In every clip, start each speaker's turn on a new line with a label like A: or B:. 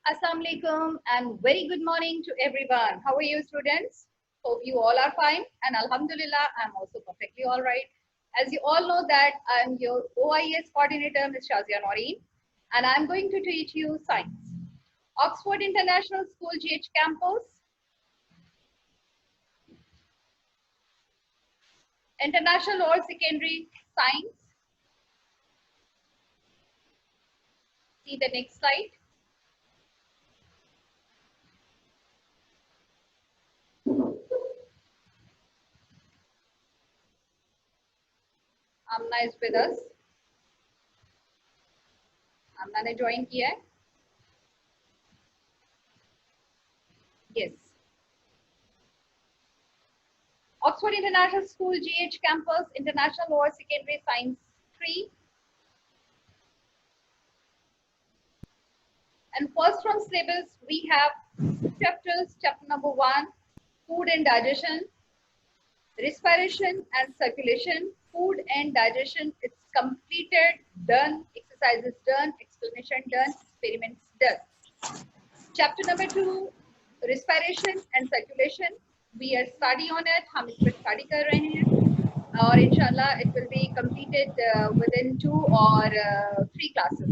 A: Assalamu alaikum and very good morning to everyone. How are you, students? Hope you all are fine, and Alhamdulillah, I'm also perfectly all right. As you all know that I'm your OIS coordinator, Ms. Shazia Noreen, and I'm going to teach you science. Oxford International School GH Campus, International Lower Secondary Science. See the next slide. Amna is with us. Amna ने join किया है. Yes. Oxford International School GH Campus, International Lower Secondary Science 3. And first from syllabus, we have chapters. Chapter number 1, food and digestion, respiration and circulation. Food and digestion, it's completed, done, exercises done, explanation done, experiments done. Chapter number 2, respiration and circulation. We are study on it. हम इस पर study कर रहे हैं और इंशाल्लाह it will be completed within 2 or 3 classes.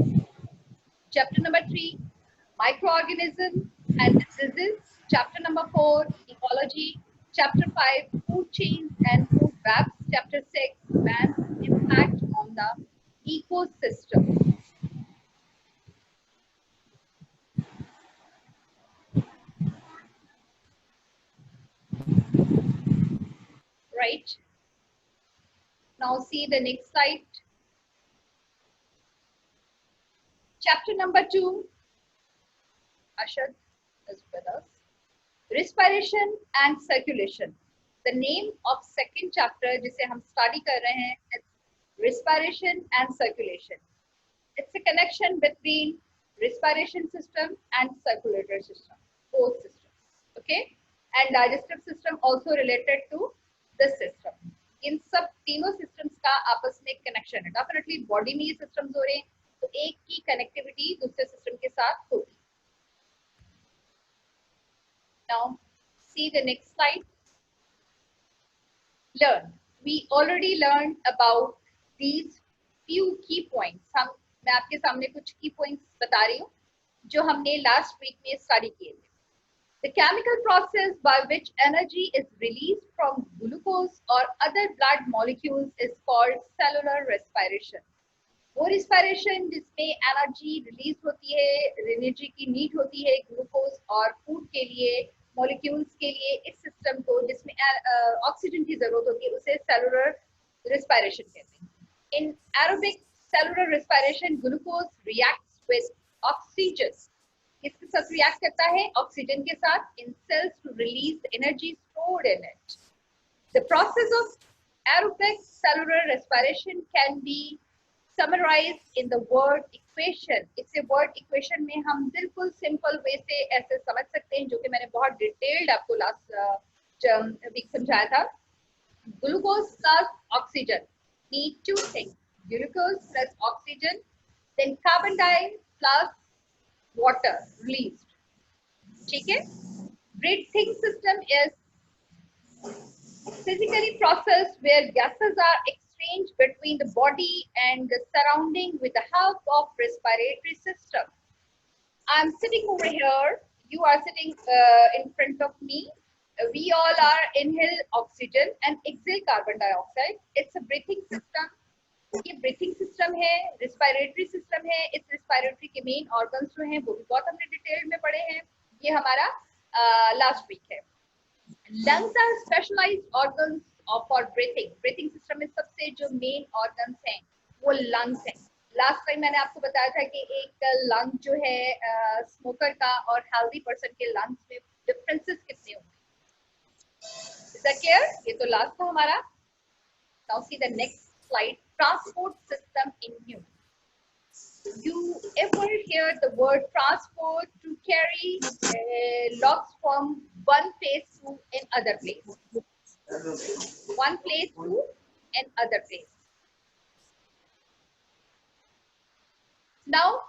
A: Chapter number 3, microorganism and diseases. Chapter number 4, ecology. Chapter 5, food chains and food webs. Chapter 6, man's impact on the ecosystem. Right. Now see the next slide. Chapter number 2, Ashad is with us. Respiration and circulation. The name of second chapter जिसे हम study कर रहे हैं, it's respiration and circulation. It's a connection between respiration system and circulatory system, both systems. Okay, and digestive system also related to this system. इन सब तीनों systems का आपस में connection है. Definitely body में ये systems हो रहे हैं, तो एक की connectivity दूसरे system के साथ होती है. Now, see the next slide. Learn. We already learned about these few key points. मैं आपके सामने कुछ key points बता रही हूँ जो हमने last week में study किए थे. The chemical process by which energy is released from glucose or other blood molecules is called cellular respiration. वो respiration जिसमें energy release होती है, energy की need होती है glucose और food के लिए, molecules के लिए, इस system को जिसमें oxygen की जरूरत होती है उसे cellular respiration कहते हैं. In aerobic cellular respiration, glucose reacts with oxygen. किसके साथ react करता है? Oxygen के साथ in cells to release the energy stored in it. The process of aerobic cellular respiration can be summarized in the word equation. इसे word equation में हम बिल्कुल simple way से ऐसे समझ सकते हैं जो कि मैंने बहुत detailed आपको last week समझाया था. Glucose plus oxygen need two things. Glucose plus oxygen, then carbon dioxide plus water released. ठीक है? Breathing system is physically processed where gases are exchanged between the body and the surrounding with the help of respiratory system. I'm sitting over here. You are sitting in front of me. We all are inhale oxygen and exhale carbon dioxide. It's a breathing system. ये breathing system है, respiratory system है. इस respiratory के main organs जो हैं वो भी बहुत हमने detail में पढ़े हैं. ये हमारा last week है. Lungs are specialized organs for breathing. Breathing system में सबसे जो main organs हैं वो lungs हैं. Last time मैंने आपको बताया था कि एक lung जो है smoker का और healthy person के lungs में differences कितने होंगे. Is that clear? ये तो last था हमारा. Now see the next slide. Transport system in humans. You ever hear the word transport to carry logs from one place to another place? One place to another place. Now,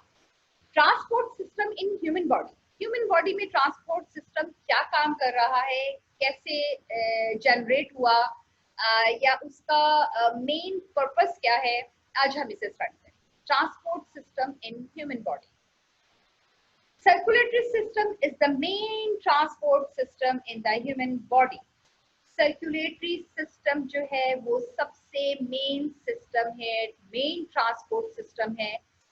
A: transport system in human body में transport system क्या काम कर रहा है, कैसे generate हुआ, या उसका मेन पर्पस क्या है, आज हम इसे स्टार्ट करें। Transport system in human body. Circulatory system is the main transport system in the human body. Circulatory system जो है वो सबसे मेन सिस्टम है, मेन ट्रांसपोर्ट सिस्टम है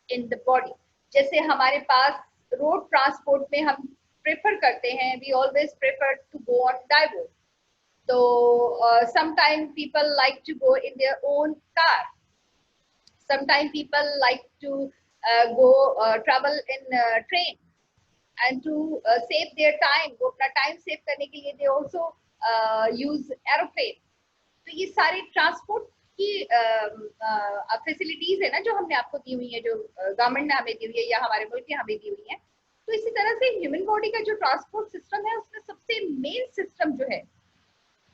A: इन द बॉडी। जैसे हमारे पास रोड ट्रांसपोर्ट में हम प्रेफर करते हैं, we always prefer to go on Daewoo, तो sometime people like to go in their own car, sometime people like to go travel in train and to save their time, वो अपना time save करने के लिए they also use aeroplane। तो ये सारे transport की फैसिलिटीज है ना जो हमने आपको दी हुई है, जो गवर्नमेंट ने हमें दी हुई है या हमारे मुल्क ने हमें दी हुई है। तो इसी तरह से ह्यूमन बॉडी का जो ट्रांसपोर्ट सिस्टम है उसमें सबसे मेन सिस्टम जो है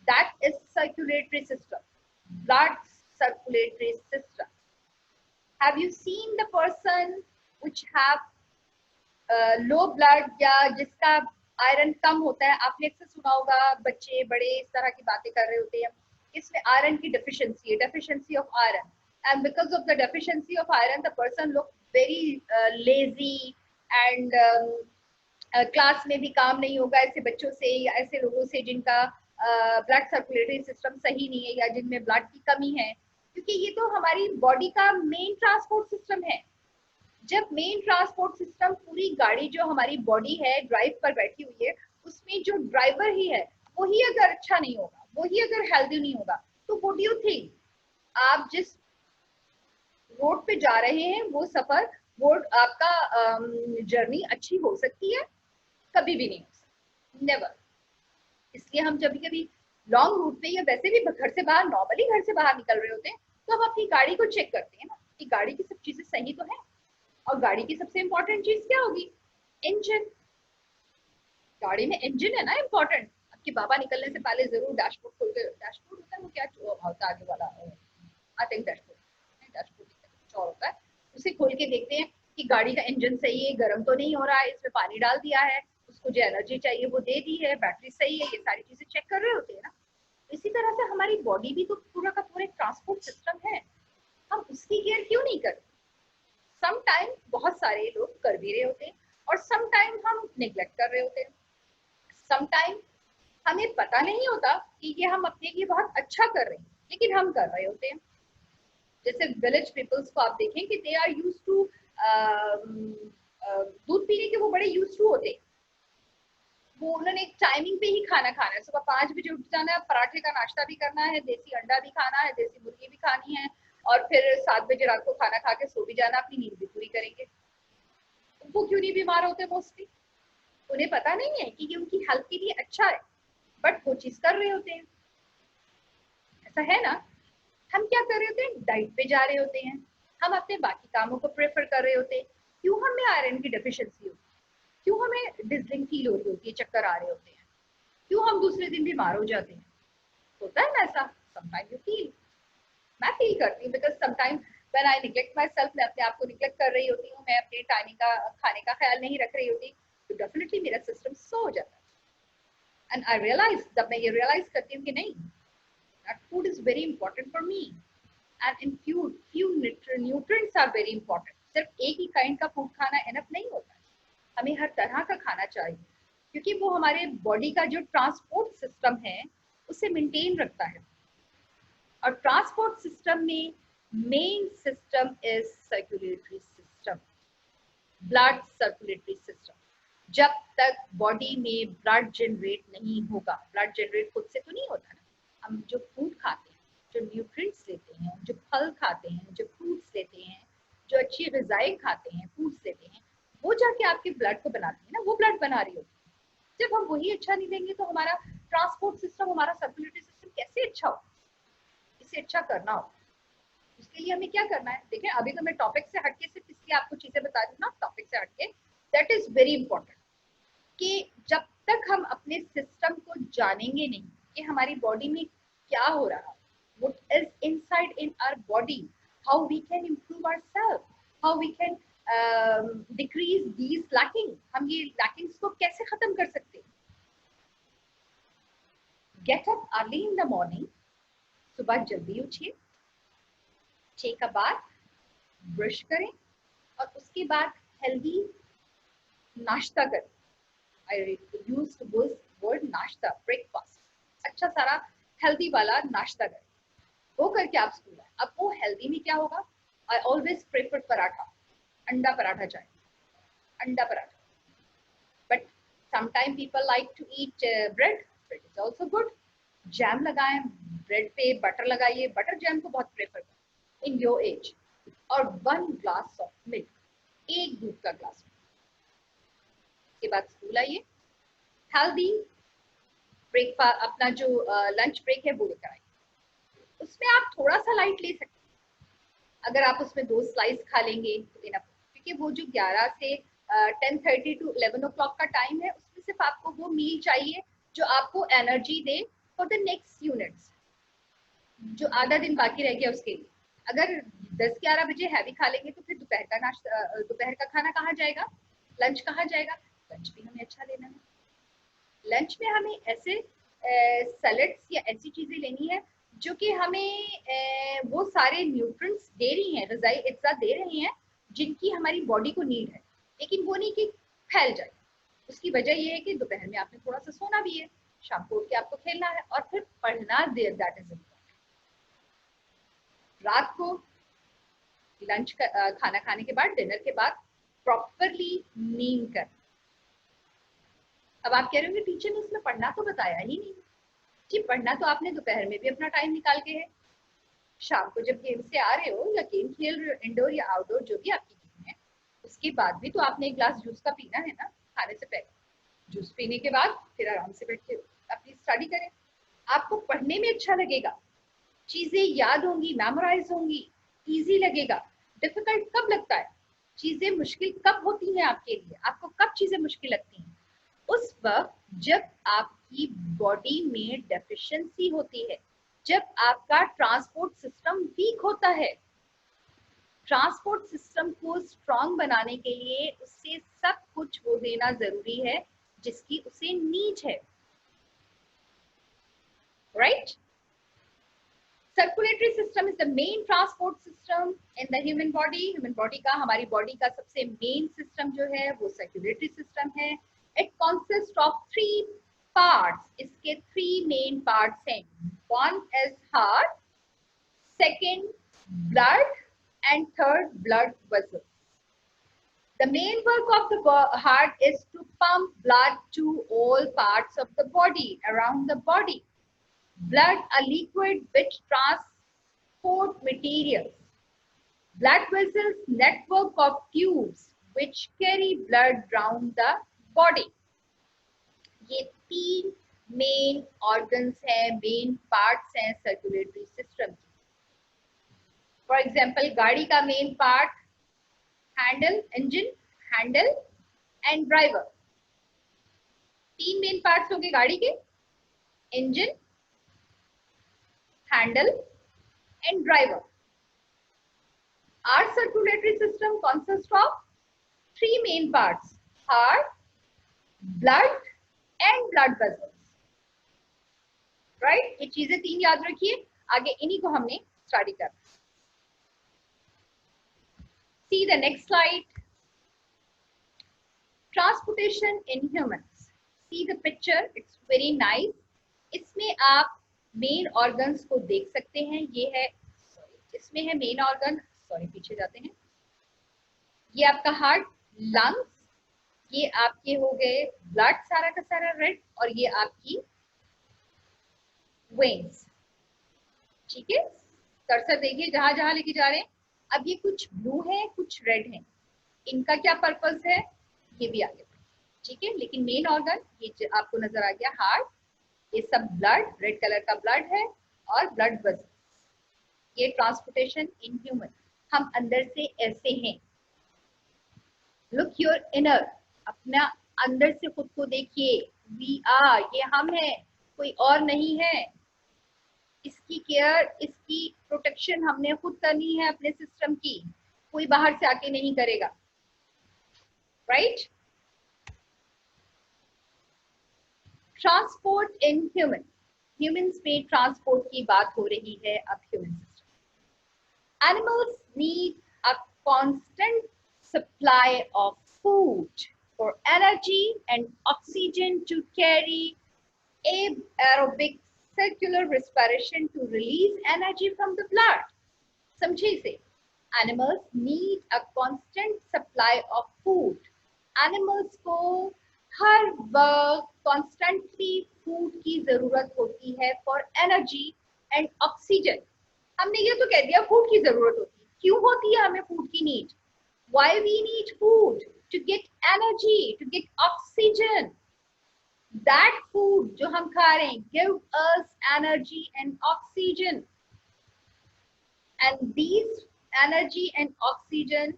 A: that is circulatory system, blood circulatory system. Have you seen the person which have low blood या जिसका आयरन कम होता है? आपने अक्सर सुना होगा बच्चे बड़े इस तरह की बातें कर रहे होते हैं, इसमें आयरन की डेफिशिएंसी है, deficiency of iron, and because of the deficiency of iron the person look very lazy and class में भी काम नहीं होगा ऐसे बच्चों से या ऐसे लोगों से जिनका ब्लड सर्कुलेटरी सिस्टम सही नहीं है या जिनमें ब्लड की कमी है, क्योंकि ये तो हमारी बॉडी का मेन ट्रांसपोर्ट सिस्टम है। जब मेन ट्रांसपोर्ट सिस्टम, पूरी गाड़ी जो हमारी बॉडी है ड्राइव पर बैठी हुई है, उसमें जो ड्राइवर ही है वही अगर अच्छा नहीं होगा, वही अगर हेल्दी नहीं होगा, तो व्हाट डू यू थिंक, आप जिस रोड पे जा रहे हैं वो सफर, वो आपका जर्नी अच्छी हो सकती है? कभी भी नहीं हो सकती, नेवर। इसलिए हम जब कभी लॉन्ग रूट पे या वैसे भी घर से बाहर, नॉर्मली घर से बाहर निकल रहे होते हैं, तो हम अपनी गाड़ी को चेक करते हैं ना कि गाड़ी की सब चीजें सही तो है। और गाड़ी की सबसे इंपॉर्टेंट चीज क्या होगी? इंजन। गाड़ी में इंजन है ना इंपॉर्टेंट। आपके बाबा निकलने से पहले जरूर डैशबोर्ड खोल के, डैशबोर्ड होता है वो क्या होता है आगे वाला, आई थिंक डैशबोर्ड, डैशबोर्ड कुछ और होता है, उसे खोल के देखते हैं कि गाड़ी का इंजन सही है, गर्म तो नहीं हो रहा है, इसमें पानी डाल दिया है, उसको जो एनर्जी चाहिए वो दे दी है, बैटरी सही है, ये सारी चीजें चेक कर रहे होते हैं ना। इसी तरह से हमारी बॉडी भी तो पूरा का पूरा ट्रांसपोर्ट सिस्टम है, हम उसकी केयर क्यों नहीं करते? समटाइम बहुत सारे लोग कर भी रहे होते हैं और समटाइम हम नेग्लेक्ट कर रहे होते हैं, समटाइम हमें पता नहीं होता कि ये हम अपने लिए बहुत अच्छा कर रहे हैं, लेकिन हम कर रहे होते हैं। जैसे विलेज पीपल्स को आप देखें कि दे आर यूज्ड टू दूध पीने के, वो बड़े यूज्ड टू होते हैं, वो उन्होंने एक टाइमिंग पे ही खाना खाना है, सुबह 5 बजे उठ जाना है, पराठे का नाश्ता भी करना है, देसी अंडा भी खाना है, देसी मुर्गी भी खानी है, और फिर 7 बजे रात को खाना खा के सो भी जाना, अपनी नींद भी पूरी करेंगे। वो क्यों नहीं बीमार होते मोस्टली? उन्हें पता नहीं है कि ये उनकी हेल्थ के लिए अच्छा है, बट वो चीज कर रहे होते हैं। ऐसा है ना? हम क्या कर रहे होते हैं? डाइट पे जा रहे होते हैं, हम अपने बाकी कामों को प्रेफर कर रहे होते हैं। क्यों हमें आयरन की डेफिशिएंसी होती है? क्यों हमें डिजलिंग फील हो रही होती है, चक्कर आ रहे होते हैं? क्यों हम दूसरे दिन बीमार हो जाते हैं? होता है ना ऐसा? समटाइम यू फील, मैं फील करती हूँ, because sometime when I neglect my self, मैं अपने आप को निग्लेक्ट कर रही होती हूँ, मैं अपने टाइमिंग का, खाने का ख्याल नहीं रख रही होती, तो डेफिनेटली मेरा सिस्टम स्लो हो जाता है। एंड आई रियलाइज, जब मैं ये रियलाइज करती हूँ कि नहीं, that food is very important for me, and in few nutrients are very important. सिर्फ एक ही काइंड का फूड खाना एनफ नहीं होता है, हमें हर तरह का खाना चाहिए, क्योंकि वो हमारे बॉडी का जो ट्रांसपोर्ट सिस्टम है उसे मेंटेन रखता है। और ट्रांसपोर्ट सिस्टम में main system is circulatory system, blood circulatory system. जब तक बॉडी में ब्लड जनरेट नहीं होगा, ब्लड जनरेट खुद से तो नहीं होता ना, हम जो फूड खाते हैं, जो न्यूट्रिएंट्स लेते हैं, जो फल खाते हैं, जो फ्रूट्स लेते हैं, जो अच्छी ग़िज़ाएं खाते हैं, फूड्स लेते हैं, वो जाके आपके ब्लड को बनाती है ना, वो ब्लड बना रही होती है। जब हम वही अच्छा नहीं देंगे तो हमारा ट्रांसपोर्ट सिस्टम, हमारा सर्कुलेटरी सिस्टम कैसे अच्छा हो? इसे अच्छा करना हो, उसके लिए हमें क्या करना है? देखिए, अभी तो मैं टॉपिक से हटके सिर्फ इसलिए आपको चीजें बता रही हूँ ना, टॉपिक से हटके, दैट इज वेरी इंपॉर्टेंट, कि जब तक हम अपने सिस्टम को जानेंगे नहीं कि हमारी बॉडी में क्या हो रहा है, what is inside in our body, how we can improve ourselves, how we can decrease these lacking, हम ये लैकिंग्स को कैसे खत्म कर सकते हैं? Get up early in the morning, सुबह जल्दी उठिए, टेक अ बाथ, ब्रश करें और उसके बाद हेल्दी नाश्ता करें। आई यूज वर्ड नाश्ता, ब्रेकफास्ट, अच्छा सारा हेल्दी वाला नाश्ता करें, वो करके आप स्कूल आए। अब वो हेल्दी में क्या होगा? आई ऑलवेज प्रेफर पराठा, अंडा पराठा चाहिए, अंडा paratha. But sometime people like to eat bread, bread is also good. Jam लगाएं ब्रेड पे, बटर लगाइए, बटर जैम को बहुत प्रेफर करें इन योर एज। और 1 ग्लास ऑफ मिल्क, एक दूध का ग्लास। उसके बाद स्कूल आइए, हेल्दी ब्रेकफास्ट, अपना जो लंच ब्रेक है वो लेकर आइए। उसमें आप थोड़ा सा लाइट ले सकते हैं, अगर आप उसमें 2 स्लाइस खा लेंगे तो इनफ, क्योंकि वो जो 11 से 10:30 टू 11 o'clock का टाइम है, उसमें सिर्फ आपको वो मील चाहिए जो आपको energy they for the next units, जो आधा दिन बाकी रह गया उसके लिए। अगर 10-11 बजे हैवी खा लेंगे तो फिर दोपहर का नाश्ता, दोपहर का खाना कहाँ जाएगा, लंच कहाँ जाएगा? लंच भी हमें अच्छा लेना है। लंच में हमें ऐसे सैलेड्स या ऐसी चीजें लेनी है जो कि हमें वो सारे न्यूट्रिएंट्स दे रही हैं, ग़िज़ाई अज्जा दे रही हैं जिनकी हमारी बॉडी को नीड है, लेकिन वो नहीं कि फैल जाए। उसकी वजह ये है कि दोपहर में आपने थोड़ा सा सोना भी है, शाम को उठ के आपको खेलना है और फिर पढ़ना, देर दैट इज इम्पोर्टेंट। रात को लंच खाना खाने के बाद, डिनर के बाद प्रॉपरली नींद कर। अब आप कह रहे होंगे टीचर ने इसमें पढ़ना तो बताया ही नहीं। जी, पढ़ना तो आपने दोपहर में भी अपना टाइम निकाल के है, शाम को जब गेम से आ रहे हो या गेम खेल रहे हो, इंडोर या आउटडोर जो भी आपकी गेम है, उसके बाद भी तो आपने एक ग्लास जूस का पीना है ना खाने से पहले। जूस पीने के बाद फिर आराम से बैठ के अपनी स्टडी करें। आपको पढ़ने में अच्छा लगेगा, चीजें याद होंगी, मेमोराइज होंगी, इजी लगेगा। डिफिकल्ट कब लगता है? चीजें मुश्किल कब होती हैं आपके लिए? आपको कब चीजें मुश्किल लगती हैं? उस वक्त जब आपकी बॉडी में डेफिशिएंसी होती है, जब आपका ट्रांसपोर्ट सिस्टम वीक होता है। ट्रांसपोर्ट सिस्टम को स्ट्रॉन्ग बनाने के लिए उससे सब कुछ वो देना जरूरी है जिसकी उसे नीड है, right? Circulatory system is the main transport system in the human body. Human body का, हमारी बॉडी का सबसे मेन सिस्टम जो है वो सर्कुलेटरी सिस्टम है। It consist of 3 parts. इसके 3 मेन पार्ट्स हैं। One is heart, second blood and third blood vessels. The main work of the heart is to pump blood to all parts of the body, around the body. Blood, a liquid which transport materials. Blood vessels, network of tubes which carry blood around the body. ये 3 main organs हैं, main parts हैं circulatory system की। For example, गाड़ी का main part handle, engine, handle and driver. 3 main parts होंगे गाड़ी के, engine, handle and driver. Our circulatory system consist of 3 main parts, heart, blood and blood vessels, right? ये चीजें 3 याद रखिए, आगे इन्हीं को हमने स्टडी करना। See the next slide. Transportation in humans. See the picture. It's very nice. इसमें आप मेन ऑर्गन्स को देख सकते हैं। ये है, इसमें है मेन ऑर्गन, सॉरी पीछे जाते हैं। ये आपका हार्ट, लंग्स, ये आपके हो गए ब्लड सारा का सारा रेड, और ये आपकी वेन्स। ठीक है, कर्सर देखिए जहां जहां लेके जा रहे हैं। अब ये कुछ ब्लू है, कुछ रेड है, इनका क्या पर्पस है ये भी आगे, ठीक है। लेकिन मेन ऑर्गन ये आपको नजर आ गया, हार्ट, ये सब ब्लड, रेड कलर का ब्लड है, और ब्लड वेसल्स। ये ट्रांसपोर्टेशन इन ह्यूमन। हम अंदर से ऐसे हैं। लुक योर इनर, अपना अंदर से खुद को देखिए। वी आर, ये हम हैं, कोई और नहीं है। इसकी केयर, इसकी प्रोटेक्शन हमने खुद करनी है अपने सिस्टम की, कोई बाहर से आके नहीं करेगा। राइट। ट्रांसपोर्ट इन ह्यूमंस में ट्रांसपोर्ट की बात हो रही है अब human system. Animals need a constant supply of food for energy and oxygen to carry aerobic circular respiration to release energy from the blood. समझे इसे? Animals need a constant supply of food. Animals को हर वक्त constantly food की जरूरत होती है for energy and oxygen. हमने ये तो कह दिया food की जरूरत होती है। क्यों होती है हमें food की need? Why we need food? To get energy, to get oxygen. That food जो हम खा रहे हैं give us energy and oxygen. And these energy and oxygen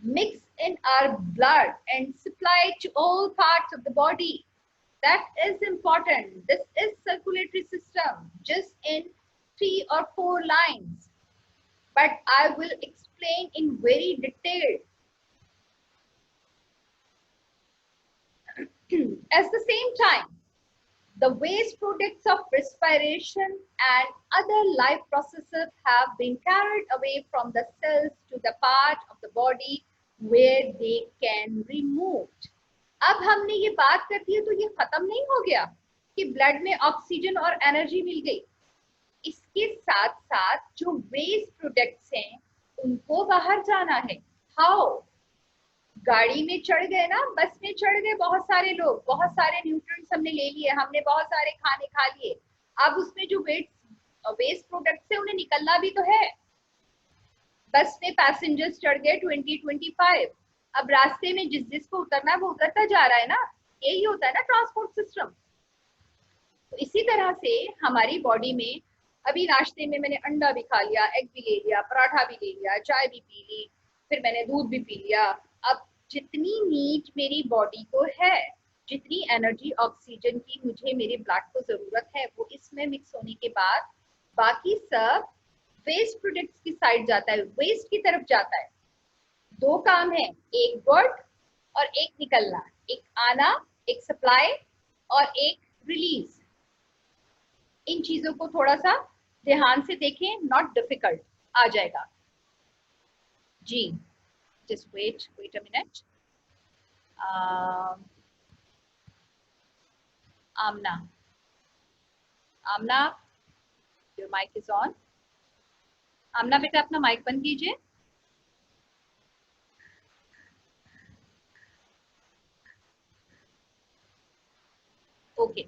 A: mix in our blood and supply to all parts of the body. That is important. This is circulatory system just in 3 or 4 lines. But I will explain in very detail. At the same time, the waste products of respiration and other life processes have been carried away from the cells to the part of the body where they can be removed. अब हमने ये बात कर दी है तो ये खत्म नहीं हो गया कि ब्लड में ऑक्सीजन और एनर्जी मिल गई। इसके साथ साथ जो वेस्ट प्रोडक्ट्स हैं उनको बाहर जाना है। हाउ? गाड़ी में चढ़ गए ना, बस में चढ़ गए बहुत सारे लोग, बहुत सारे न्यूट्रिएंट्स हमने ले लिए, हमने बहुत सारे खाने खा लिए। अब उसमें जो वेस्ट प्रोडक्ट्स है उन्हें निकलना भी तो है। बस में पैसेंजर्स चढ़ गए 20-25, अब रास्ते में जिस जिसको उतरना है वो उतरता जा रहा है ना। यही होता है ना ट्रांसपोर्ट सिस्टम। तो इसी तरह से हमारी बॉडी में अभी नाश्ते में मैंने अंडा भी खा लिया, एग भी ले लिया, पराठा भी ले लिया, चाय भी पी ली, फिर मैंने दूध भी पी लिया। अब जितनी नीड मेरी बॉडी को है, जितनी एनर्जी ऑक्सीजन की मुझे मेरे ब्लड को जरूरत है, वो इसमें मिक्स होने के बाद बाकी सब वेस्ट प्रोडक्ट्स की साइड जाता है, वेस्ट की तरफ जाता है। 2 काम है, एक वर्क और एक निकलना, एक आना, एक सप्लाई और एक रिलीज। इन चीजों को थोड़ा सा ध्यान से देखें, नॉट डिफिकल्ट, आ जाएगा जी। Just wait a minute. Aamna your mic is on. Aamna बेटा अपना माइक बंद कीजिए। Okay.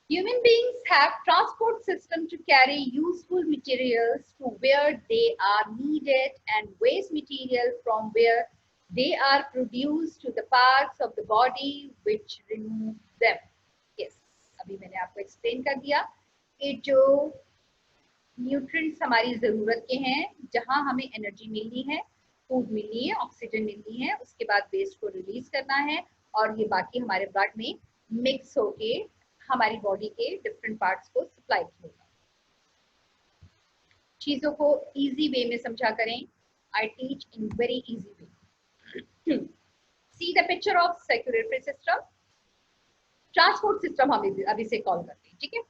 A: Human beings have transport system to carry useful materials to where they are needed and waste material from where they are produced to the parts of the body which remove them. Yes, अभी मैंने आपको explain कर दिया कि जो nutrients हमारी जरूरत के हैं, जहां हमें एनर्जी मिलनी है, फूड मिलनी है, ऑक्सीजन मिलनी है, उसके बाद वेस्ट को रिलीज करना है और ये बाकी हमारे ब्लड में मिक्स होके हमारी बॉडी के डिफरेंट पार्ट्स को सप्लाई किया। चीजों को इजी वे में समझा करें। I teach in very easy way. See the picture of circulatory system. Transport system हम अभी से कॉल करते हैं, ठीक है।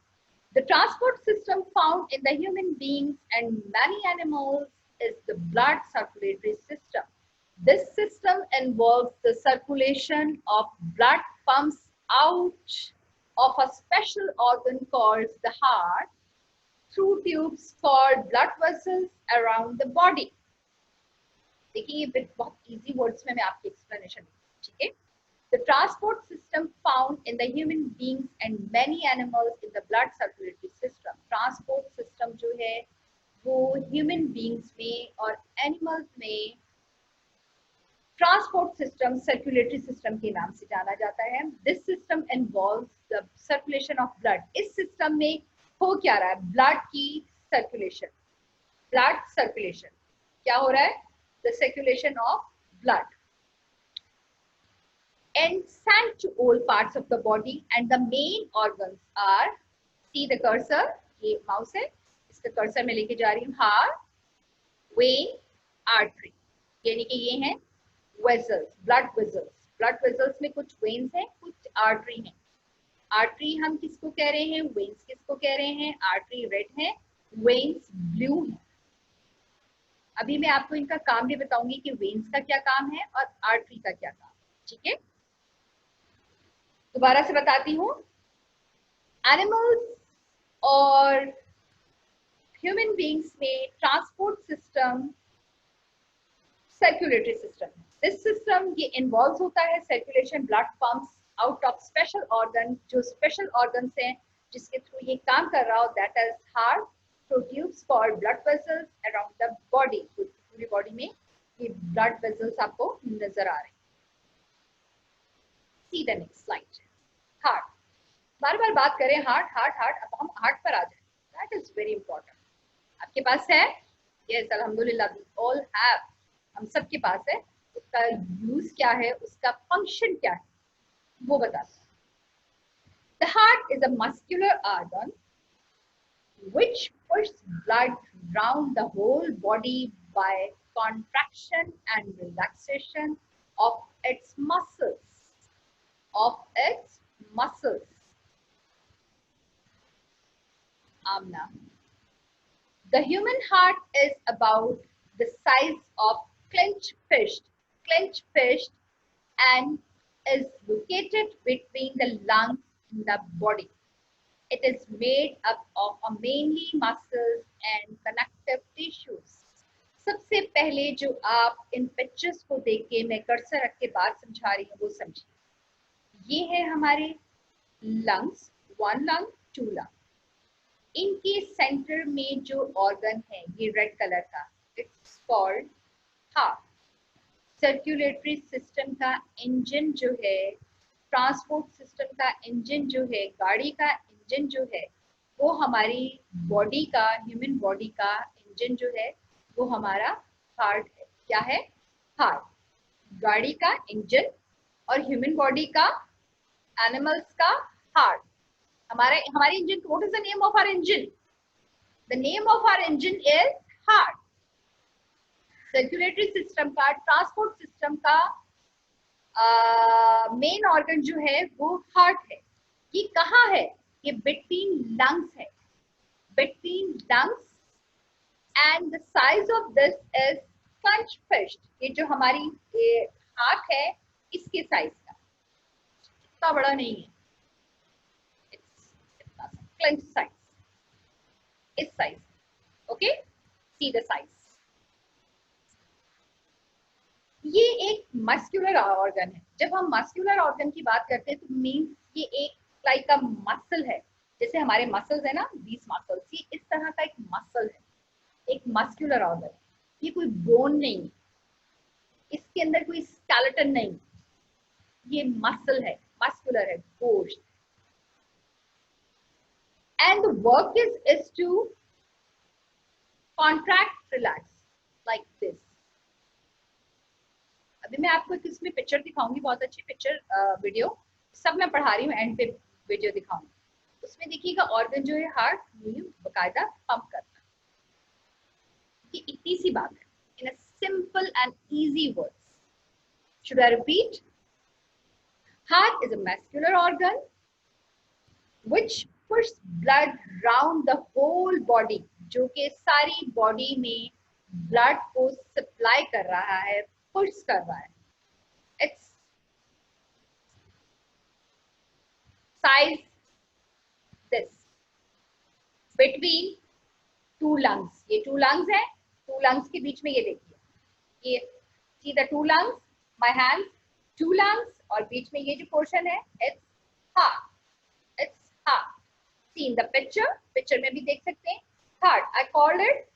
A: The transport system found in the human beings and many animals is the blood circulatory system. This system involves the circulation of blood pumps out of a special organ called the heart through tubes called blood vessels around the body. देखिए ये बहुत easy words में मैं आपकी explanation, ठीक है। The transport system found in the human beings and many animals in the blood circulatory system. Transport system जो है वो human beings में और animals में ट्रांसपोर्ट सिस्टम सर्कुलेटरी सिस्टम के नाम से जाना जाता है। This system involves the circulation of blood. इस सिस्टम में हो क्या रहा है? ब्लड की सर्कुलेशन। ब्लड सर्कुलेशन क्या हो रहा है? The circulation of blood and sent to all parts of the body and the main organs are, see the cursor, ये माउस है, इसका कर्सर मैं लेके जा रही हूँ, हार्ट, वेन, आर्टरी, यानी कि ये है वेजल्स, ब्लड वेजल्स में कुछ वेन्स हैं, कुछ आर्टरी हैं। आर्टरी हम किसको कह रहे हैं, वेन्स किसको कह रहे हैं? आर्टरी रेड है, वेन्स ब्लू है। अभी मैं आपको इनका काम भी बताऊंगी कि वेन्स का क्या काम है और आर्टरी का क्या काम है। ठीक है, दोबारा से बताती हूँ। एनिमल्स और ह्यूमन बीइंग्स में transport system circulatory system, this system ये इन्वॉल्व होता है circulation, blood pumps out of special organ, जो स्पेशल ऑर्गन हैं जिसके थ्रू ये काम कर रहा हो, that is heart produce for blood vessels around the body. पूरी बॉडी में ये ब्लड वेसल्स आपको नजर आ रहे हैं। See the next slide. Heart, बार बार बात करें हार्ट हार्ट हार्ट, अब हम हार्ट पर आ जाए, दैट इज वेरी इंपॉर्टेंट। आपके पास है? यस, अल्हम्दुलिल्लाह, वी ऑल हैव, हम सबके पास है। उसका यूज क्या है, उसका फंक्शन क्या है, वो बताते हैं। The heart is a muscular organ which pushes blood round the whole body by contraction and relaxation of its muscles. Amna. The human heart is about the size of clenched fist and is located between the lungs in the body. It is made up of mainly muscles and connective tissues. सबसे पहले जो आप इन pictures को देख के मैं cursor रख के बात समझा रही हूँ वो समझिए। ये है हमारे lungs, one lung, two lung. इनके सेंटर में जो ऑर्गन है ये रेड कलर का, it's called heart. Circulatory system का इंजन जो है, ट्रांसपोर्ट सिस्टम का इंजन जो है, गाड़ी का इंजन जो है, वो हमारी बॉडी का, ह्यूमन बॉडी का इंजन जो है वो हमारा हार्ट है। क्या है? हार्ट। गाड़ी का इंजन और ह्यूमन बॉडी का, एनिमल्स का हार्ट। हमारे engine, what is the name of our engine? The name of our engine is heart. Circulatory system का, ट्रांसपोर्ट सिस्टम का मेन ऑर्गन जो है वो हार्ट है। ये कहाँ है? ये बिटवीन लंग्स है, between lungs, and the size of this is clenched fist. ये जो हमारी हार्ट है इसके साइज का, इतना बड़ा नहीं है, क्लेंच्ड साइज, इस size. Okay, see the size. ये एक मस्कुलर ऑर्गन है। जब हम मस्कुलर ऑर्गन की बात करते हैं तो मीन्स ये एक लाइक का मसल है, जैसे हमारे मसल्स है ना, दीस मसल्स, ये इस तरह का एक मसल है, एक मस्कुलर ऑर्गन। ये कोई बोन नहीं, इसके अंदर कोई स्केलेटन नहीं, ये मसल है, मस्कुलर है, गोश्त। And the work is to contract, relax like this. अभी मैं आपको इसमें पिक्चर दिखाऊंगी, बहुत अच्छी पिक्चर वीडियो, सब मैं पढ़ा रही हूँ, एंड पे वीडियो दिखाऊंगी। उसमें देखिएगा ऑर्गन जो है हार्ट, बकायदा पंप करता है। ये इतनी सी बात है, in a simple and easy words. Should I repeat? Heart is a muscular organ which push blood round the whole body, जो कि सारी बॉडी में ब्लड को सप्लाई कर रहा है, पुश कर रहा है। It's size this, between two lungs. ये टू लंग्स है, टू लंग्स के बीच में ये देखिए, ये see the two lungs, my hands, two lungs, और बीच में ये जो पोर्शन है it's heart, it's heart. See in the picture, picture में भी देख सकते हैं heart. I called it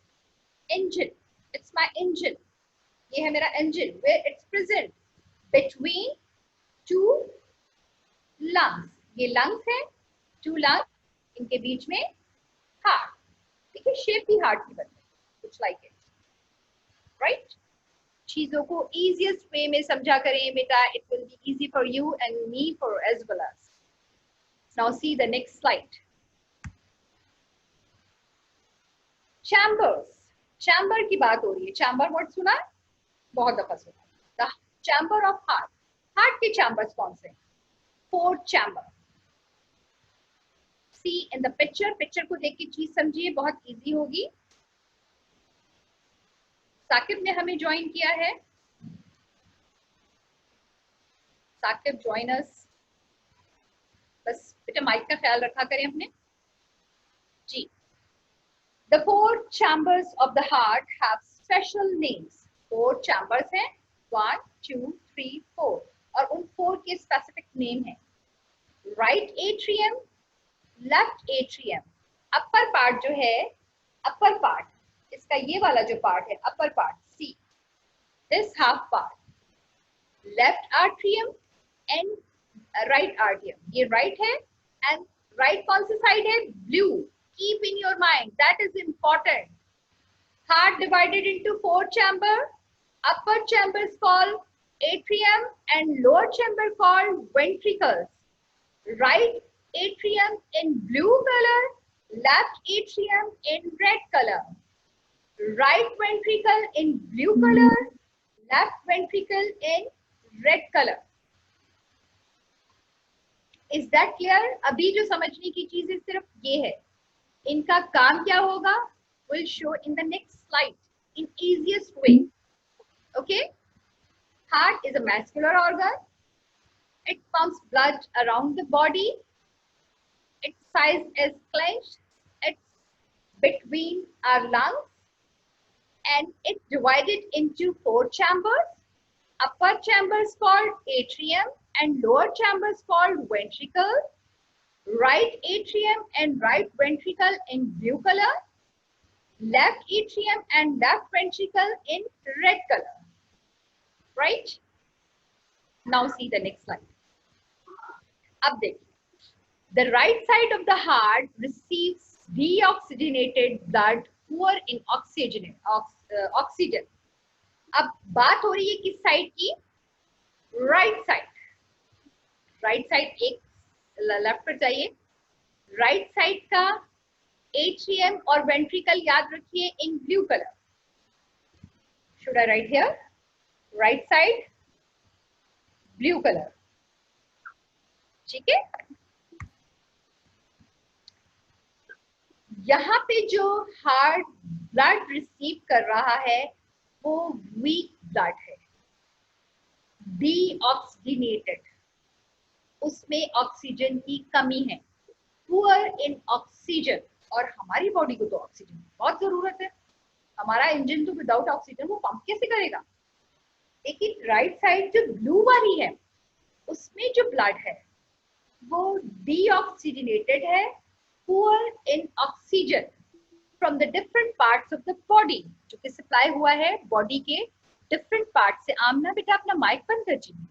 A: engine, it's my engine. ये है मेरा engine, where it's present between two lungs. ये लंग्स है, टू लंग्स, इनके बीच में हार्ट। देखिए शेप भी हार्ट की बनती है, कुछ लाइक इट, राइट? चीजों को इजीएस्ट वे में समझा करें बेटा, it will be easy for you and me for as well as. Now see the next slide. Chambers, chamber की बात हो रही है। चैम्बर वर्ड सुना है? बहुत दफा सुना। The chamber of heart, heart के चैम्बर्स कौन से? 4 chamber. See in the picture, picture को देख के चीज समझिए, बहुत इजी होगी। साकिब ने हमें ज्वाइन किया है, साकिब ज्वाइन अस। बस बेटा माइक का ख्याल रखा करें अपने जी। The 4 chambers of the heart have special names. 4 chambers हैं, 1, 2, 3, 4, और उन 4 के स्पेसिफिक नेम है। Right atrium, left atrium. Upper part जो है, अपर पार्ट, इसका ये वाला जो पार्ट है upper part, see this half part, left atrium and right atrium, ये राइट है, एंड राइट कौन सी साइड है? Blue. Keep in your mind, that is important. Heart divided into 4 chamber. Upper chamber is called atrium and lower chamber called ventricles. Right atrium in blue color, left atrium in red color. Right ventricle in blue color, left ventricle in red color. Is that clear? अभी जो समझने की चीज है सिर्फ ये है, इनका काम क्या होगा? We'll show in the next slide in easiest way. Okay? Heart is a muscular organ. It pumps blood around the body. Its size is clenched. It's between our lungs, and it's divided into 4 chambers. Upper chamber is called atrium and lower chamber is called ventricle. Right atrium and right ventricle in blue color, left atrium and left ventricle in red color. Right? Now see the next slide. अब देखिए, the right side of the heart receives deoxygenated blood poor in oxygen. अब बात हो रही है किस side की? Right side. Right side, एक लेफ्ट पर जाइए। राइट साइड का एट्रियम और वेंट्रिकल याद रखिए in blue colour. Should I right here? Right side blue colour, ठीक है। यहाँ पे जो हार्ट ब्लड रिसीव कर रहा है वो वीक ब्लड है, डीऑक्सीजनेटेड, उसमें ऑक्सीजन की कमी है, पुअर इन ऑक्सीजन। और हमारी बॉडी को तो ऑक्सीजन की बहुत जरूरत है, हमारा इंजन तो विदाउट ऑक्सीजन वो पंप कैसे करेगा? लेकिन राइट साइड जो ब्लू वाली है उसमें जो ब्लड है वो डीऑक्सीजनेटेड है, poor in oxygen from the different parts of the body, जो कि सप्लाई हुआ है बॉडी के डिफरेंट पार्ट से। आमना बेटा अपना माइक बंद कर दीजिए।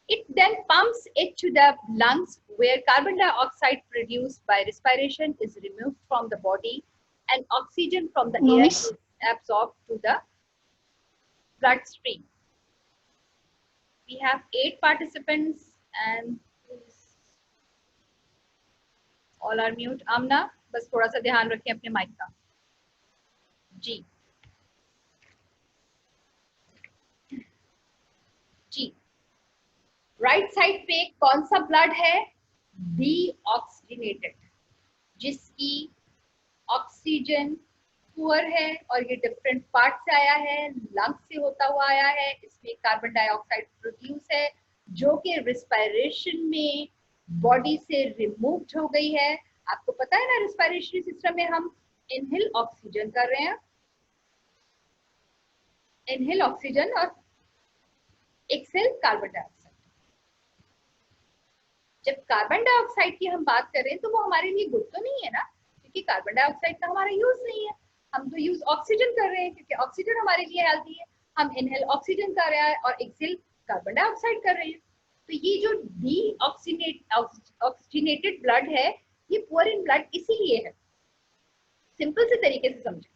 A: It then pumps it to the lungs where carbon dioxide produced by respiration is removed from the body and oxygen from the air is absorbed to the bloodstream. We have 8 participants and all are mute. Amna, बस थोड़ा सा ध्यान रखें अपने mic का जी। जी, right side पे कौन सा ब्लड है? डीऑक्सीजनेटेड, जिसकी ऑक्सीजन पुअर है और ये डिफरेंट पार्ट से आया है, लंग्स से होता हुआ आया है। इसमें कार्बन डाइऑक्साइड प्रोड्यूस है जो कि रिस्पायरेशन में बॉडी से रिमूव्ड हो गई है। आपको पता है ना, रिस्पायरेटरी सिस्टम में हम इनहेल ऑक्सीजन कर रहे हैं, इनहेल ऑक्सीजन और एक्सेल कार्बन डाइऑक्साइड। जब कार्बन डाइऑक्साइड की हम बात करें तो वो हमारे लिए गुड तो नहीं है ना, क्योंकि कार्बन डाइऑक्साइड का हमारा यूज नहीं है, हम तो यूज ऑक्सीजन कर रहे हैं क्योंकि ऑक्सीजन हमारे लिए हेल्दी है। हम इनहेल ऑक्सीजन कर रहे हैं और एक्सेल कार्बन डाइऑक्साइड कर रहे हैं। तो ये जो ऑक्सीजनेटेड ब्लड है ये पुअर इन ब्लड इसीलिए है। सिंपल से तरीके से समझे,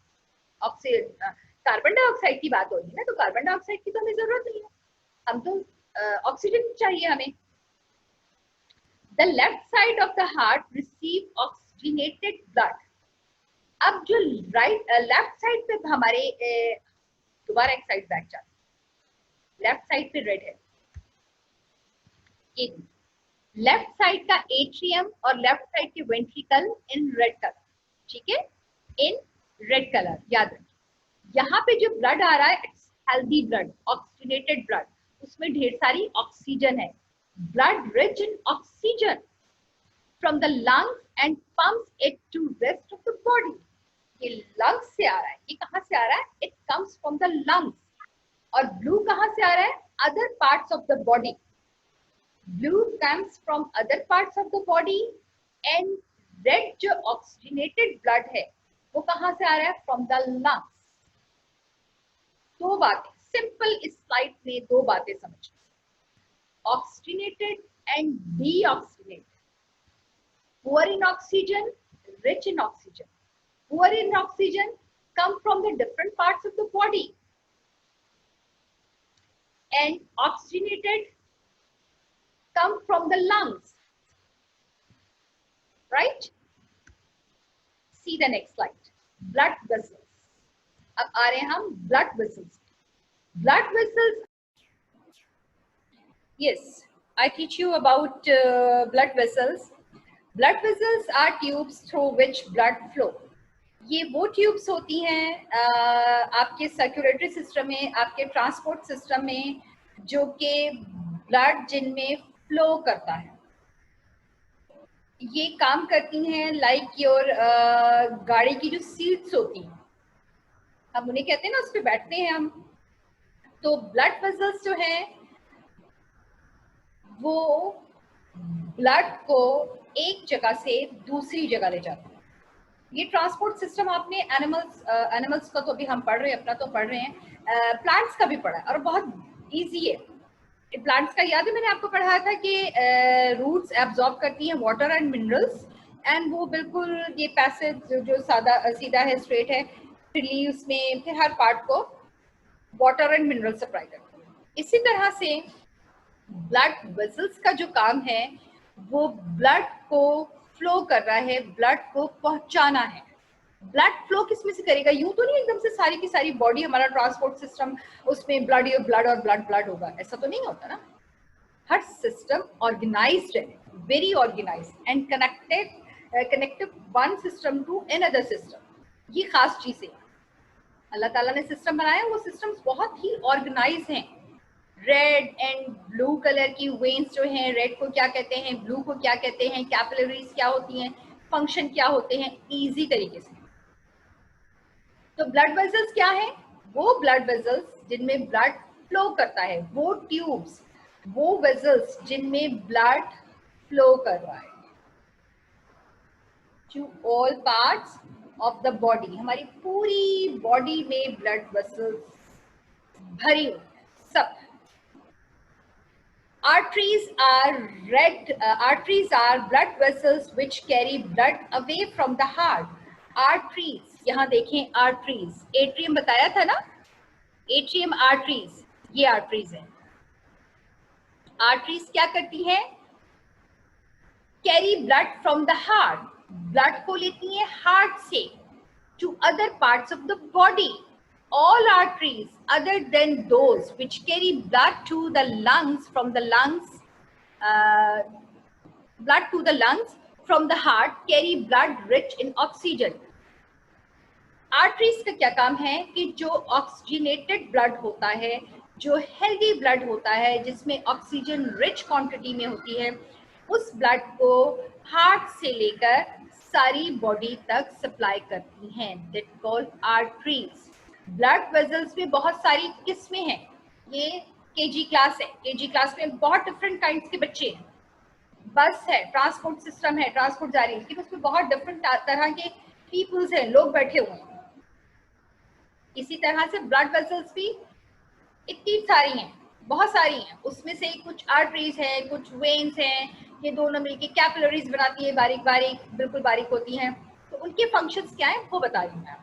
A: कार्बन डाइऑक्साइड की बात हो रही है ना, तो कार्बन डाइऑक्साइड की तो हमें जरूरत नहीं है, हम तो ऑक्सीजन चाहिए हमें। The left side of the heart receive oxygenated blood. अब जो लेफ्ट साइड पे हमारे दोबारा एक साइड बैक जाते, साइड पे रेड है, लेफ्ट साइड का एट्रियम और लेफ्ट साइड के वेंट्रिकल इन रेड कलर, ठीक है, इन रेड कलर। याद रखिए यहाँ पे जो ब्लड आ रहा है it's healthy blood, oxygenated blood, उसमें ढेर सारी ऑक्सीजन है, blood rich in oxygen from the lungs and pumps it to rest of the body. ये लंग्स से आ रहा है, ये कहाँ से आ रहा है, it comes from the lungs. और ब्लू कहाँ से आ रहा है, other parts of the body, blue comes from other parts of the body and red जो oxygenated blood है वो कहाँ से आ रहा है, from the lungs। दो बातें सिंपल इस स्लाइड में, दो बातें समझ, oxygenated and deoxygenated, poor in oxygen, rich in oxygen। poor in oxygen come from the different parts of the body and oxygenated come from the lungs, right? See the next slide, blood vessels। अब आ रहे हैं हम blood vessels। blood vessels, yes, I teach you about blood vessels। blood vessels are tubes through which blood flow। ये वो tubes होती हैं आपके circulatory system में, आपके ट्रांसपोर्ट सिस्टम में, जो कि ब्लड जिनमें फ्लो करता है। ये काम करती हैं लाइक योर गाड़ी की जो सीट्स होती हैं, हम उन्हें कहते हैं ना, उस पर बैठते हैं हम। तो ब्लड वेसल्स जो हैं वो ब्लड को एक जगह से दूसरी जगह ले जाते हैं। ये ट्रांसपोर्ट सिस्टम आपने एनिमल्स का तो अभी हम पढ़ रहे हैं, अपना तो पढ़ रहे हैं, प्लांट्स का भी पढ़ा है और बहुत इजी है। प्लांट्स का याद है मैंने आपको पढ़ाया था कि रूट्स एब्जॉर्ब करती हैं वाटर एंड मिनरल्स, एंड वो बिल्कुल ये पैसेज जो सीधा है, स्ट्रेट है, फिर लीव्स में फिर हर पार्ट को वाटर एंड मिनरल सप्लाई करती है। इसी तरह से ब्लड वेसल्स का जो काम है वो ब्लड को फ्लो कर रहा है, ब्लड को पहुंचाना है। ब्लड फ्लो किस में से करेगा, यूं तो नहीं एकदम से सारी की सारी बॉडी हमारा ट्रांसपोर्ट सिस्टम उसमें ब्लड और ब्लड होगा, ऐसा तो नहीं होता ना। हर सिस्टम ऑर्गेनाइज्ड है, very organised and connected one system to another system. ये खास चीज है, अल्लाह ताला ने सिस्टम बनाया, वो सिस्टम्स बहुत ही ऑर्गेनाइज हैं। रेड एंड ब्लू कलर की वेन्स जो हैं, रेड को क्या कहते हैं, ब्लू को क्या कहते हैं, कैपिलरीज क्या होती हैं, फंक्शन क्या होते हैं, इजी तरीके से। तो ब्लड वेसल्स क्या है, वो ब्लड वेसल्स जिनमें ब्लड फ्लो करता है, वो ट्यूब्स, वो वेसल्स जिनमें ब्लड फ्लो कर रहा है to all parts of the body. हमारी पूरी बॉडी में ब्लड वेसल्स भरी हुई सब। Arteries are blood vessels which carry blood away from the heart। Arteries, यहाँ देखें arteries, atrium बताया था ना, atrium arteries, ये arteries हैं। Arteries क्या करती हैं, carry blood from the heart, blood को लेती हैं heart से to other parts of the body। All arteries other than those which carry blood to the lungs from the lungs, blood to the lungs from the heart carry blood rich in oxygen। Arteries का क्या काम है कि जो oxygenated blood होता है, जो healthy blood होता है, जिसमें ऑक्सीजन रिच क्वांटिटी में होती है, उस ब्लड को हार्ट से लेकर सारी बॉडी तक सप्लाई करती हैं। That called arteries. Blood vessels में बहुत सारी किस्में हैं। ये केजी क्लास है, केजी क्लास में बहुत डिफरेंट काइंड्स के बच्चे हैं। बस है, ट्रांसपोर्ट सिस्टम है, ट्रांसपोर्ट जा रही है, लेकिन उसमें बहुत डिफरेंट तरह के पीपल्स हैं, लोग बैठे हुए हैं। इसी तरह से ब्लड वेसल्स भी इतनी सारी हैं, बहुत सारी हैं। उसमें से कुछ आर्टरीज हैं, कुछ वेन्स हैं, ये दोनों मिलके कैपिलरीज बनाती है, बारीक बारीक, बिल्कुल बारीक होती हैं। तो उनके फंक्शंस क्या हैं वो बता रही हूँ मैं।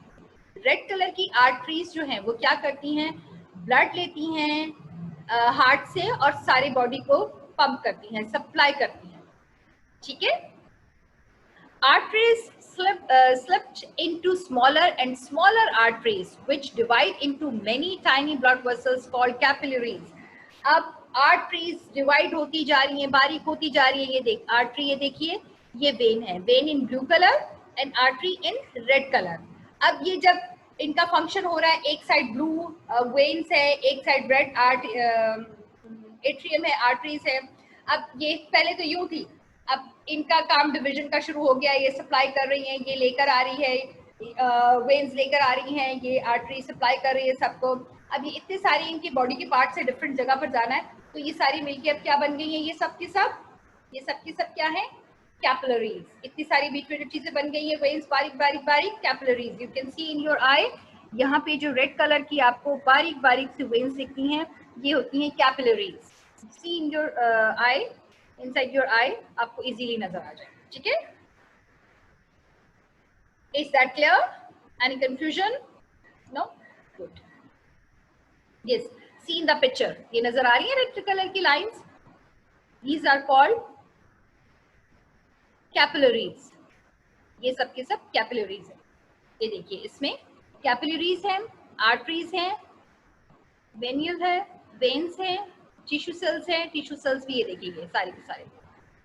A: रेड कलर की आर्टरीज जो हैं वो क्या करती हैं, ब्लड लेती हैं हार्ट से और सारी बॉडी को पंप करती हैं, सप्लाई करती हैं, ठीक है। Arteries slipped into smaller and smaller arteries which divide into many tiny blood vessels called capillaries। अब आर्टरीज डिवाइड होती जा रही हैं, बारीक होती जा रही है। ये देख आर्टरी, ये देखिए ये वेन है, when in blue colour and artery in red colour. अब ये जब इनका फंक्शन हो रहा है, एक साइड ब्लू वेन्स है, एक साइड रेड एट्रियम है, आर्टरीज है। अब ये पहले तो यूं थी, अब इनका काम डिवीजन का शुरू हो गया, ये सप्लाई कर रही हैं, ये लेकर आ रही है, वेन्स लेकर आ रही हैं, ये आर्टरी सप्लाई कर रही है सबको। अब ये इतने सारी इनकी बॉडी के पार्ट से डिफरेंट जगह पर जाना है, तो ये सारी मिलके अब क्या बन गई है, ये सब की सब, ये सब की सब क्या है, कैपिलरीज। इतनी सारी बीच में जो चीजें बन गई है, वेन्स बारीक बारीक बारीक, capillaries. You can see in your eye, यहाँ पे जो रेड कलर की आपको बारीक बारीक सी वेन्स दिखती हैं, ये होती हैं capillaries. See in your eye, inside your eye, आपको इजीली नजर आ जाए। ठीक है, is that clear? Any confusion? No? Good. Yes, see in the picture, ये नजर आ रही है रेड कलर की lines, these are called capillaries. ये सब के सब कैपिलरीज है। ये देखिए इसमें कैपिलरीज हैं, आर्टरीज हैं, वेन्यूल है, वेन्स हैं, टिश्यू सेल्स हैं। टिश्यू सेल्स भी ये देखिए सारे के सारे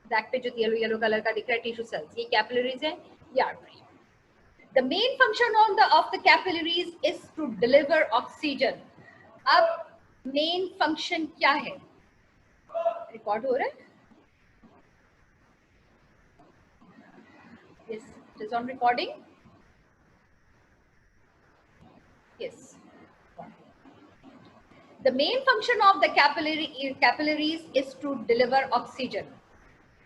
A: बैक पे जो येलो येलो कलर का दिख रहा है टिश्यू सेल्स, ये कैपिलरीज है, ये artery. The main function of the capillaries is to deliver oxygen. अब मेन फंक्शन क्या है? रिकॉर्ड हो रहा है? Yes, it is on recording. Yes. The main function of the capillaries is to deliver oxygen.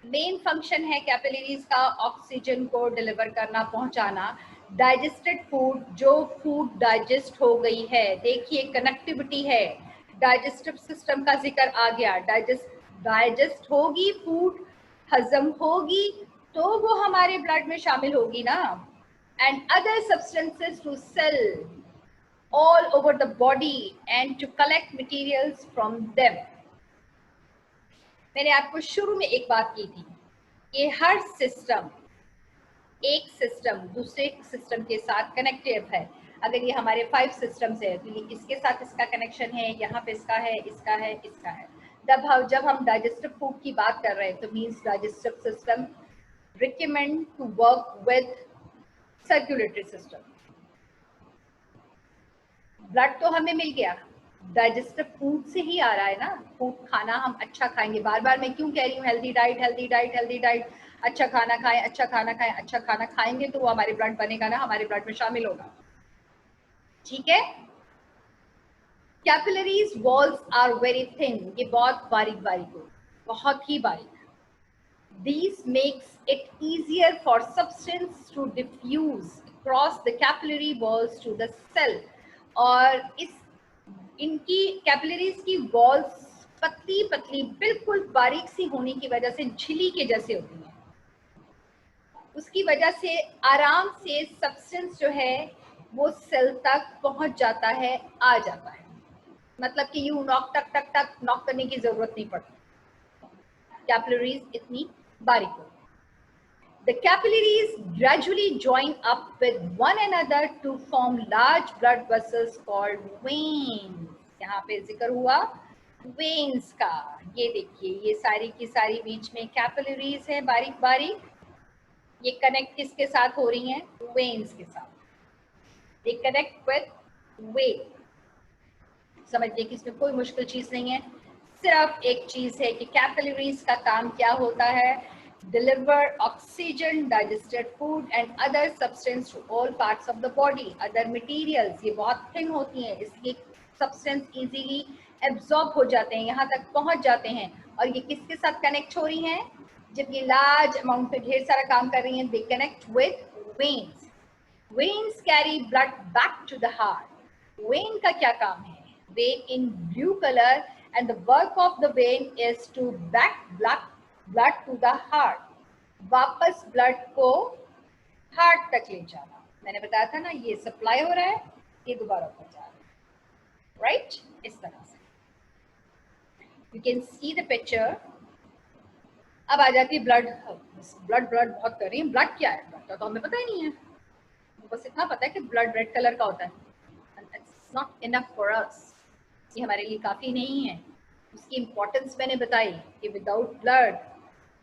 A: Main function है capillaries का oxygen को deliver करना, पहुंचाना। डाइजेस्टेड फूड, जो फूड डाइजेस्ट हो गई है, देखिए कनेक्टिविटी है, डाइजेस्टिव सिस्टम का जिक्र आ गया। डाइजेस्ट होगी फूड, हजम होगी तो वो हमारे ब्लड में शामिल होगी ना। And other substances to cell all over the body and to collect materials from them. मैंने आपको शुरू में एक बात की थी, ये हर सिस्टम, एक सिस्टम दूसरे सिस्टम के साथ कनेक्टिव है। अगर ये हमारे 5 सिस्टम्स है, तो ये इसके साथ इसका कनेक्शन है, यहाँ पे इसका है, इसका है, इसका है। जब हम डाइजेस्टिव फूड की बात कर रहे हैं, तो means digestive system recommend to work with circulatory system. Blood तो हमें मिल गया, डाइजेस्टिव फूड से ही आ रहा है ना। फूड खाना हम अच्छा खाएंगे, बार बार मैं क्यों कह रही हूँ healthy diet, healthy diet, healthy diet. अच्छा खाना खाएं, अच्छा खाना खाएं, अच्छा खाना खाएंगे तो वो हमारे ब्लड बनेगा ना, हमारे ब्लड में शामिल होगा। ठीक है। Capillaries walls are very thin, ये बहुत बारीक बारीक हो, बहुत ही बारीक। These makes it easier for substance to diffuse across the capillary walls to the cell. और इनकी कैपिलरीज की वॉल्स पतली पतली बिल्कुल बारीक सी होने की वजह से झिल्ली के जैसे होती हैं, उसकी वजह से आराम से सब्सटेंस जो है वो सेल तक पहुंच जाता है, आ जाता है। मतलब कि यूं नॉक टक टक टक नॉक करने की जरूरत नहीं पड़ती, कैपिलरीज इतनी बारीक होती। The capillaries gradually join up with one another to form large blood vessels called veins. यहाँ पे जिक्र हुआ veins का। ये देखिए ये सारी की सारी बीच में कैपिलरीज है बारीक बारीक। ये कनेक्ट किसके साथ हो रही हैं? veins के साथ। They connect with vein। समझिए कि इसमें कोई मुश्किल चीज नहीं है, सिर्फ एक चीज है कि कैपिलरीज का काम क्या होता है, deliver oxygen, digested food and other substance to all parts of the body, other materials। ये बहुत thin होती हैं, इसलिए substance easily absorb हो जाते हैं, यहाँ तक पहुंच जाते हैं। और ये किसके साथ कनेक्ट हो रही हैं? जब ये लार्ज अमाउंट पे ढेर सारा काम कर रही हैं, they connect with veins। veins carry blood back to the heart। vein का क्या काम है? vein in blue color and the work of the vein is to back blood to the heart। वापस ब्लड को हार्ट तक ले जाना। मैंने बताया था ना, ये सप्लाई हो रहा है, ये दोबारा ऊपर जा रहा है, राइट? इस तरह से you can see the picture. अब आ जाती है ब्लड। ब्लड बहुत कर रही है। ब्लड क्या है? ब्लड का तो हमें पता ही नहीं है, बस इतना पता है कि ब्लड रेड कलर का होता है। It's not enough for us, ये हमारे लिए काफी नहीं है। उसकी इंपॉर्टेंस मैंने बताई कि without blood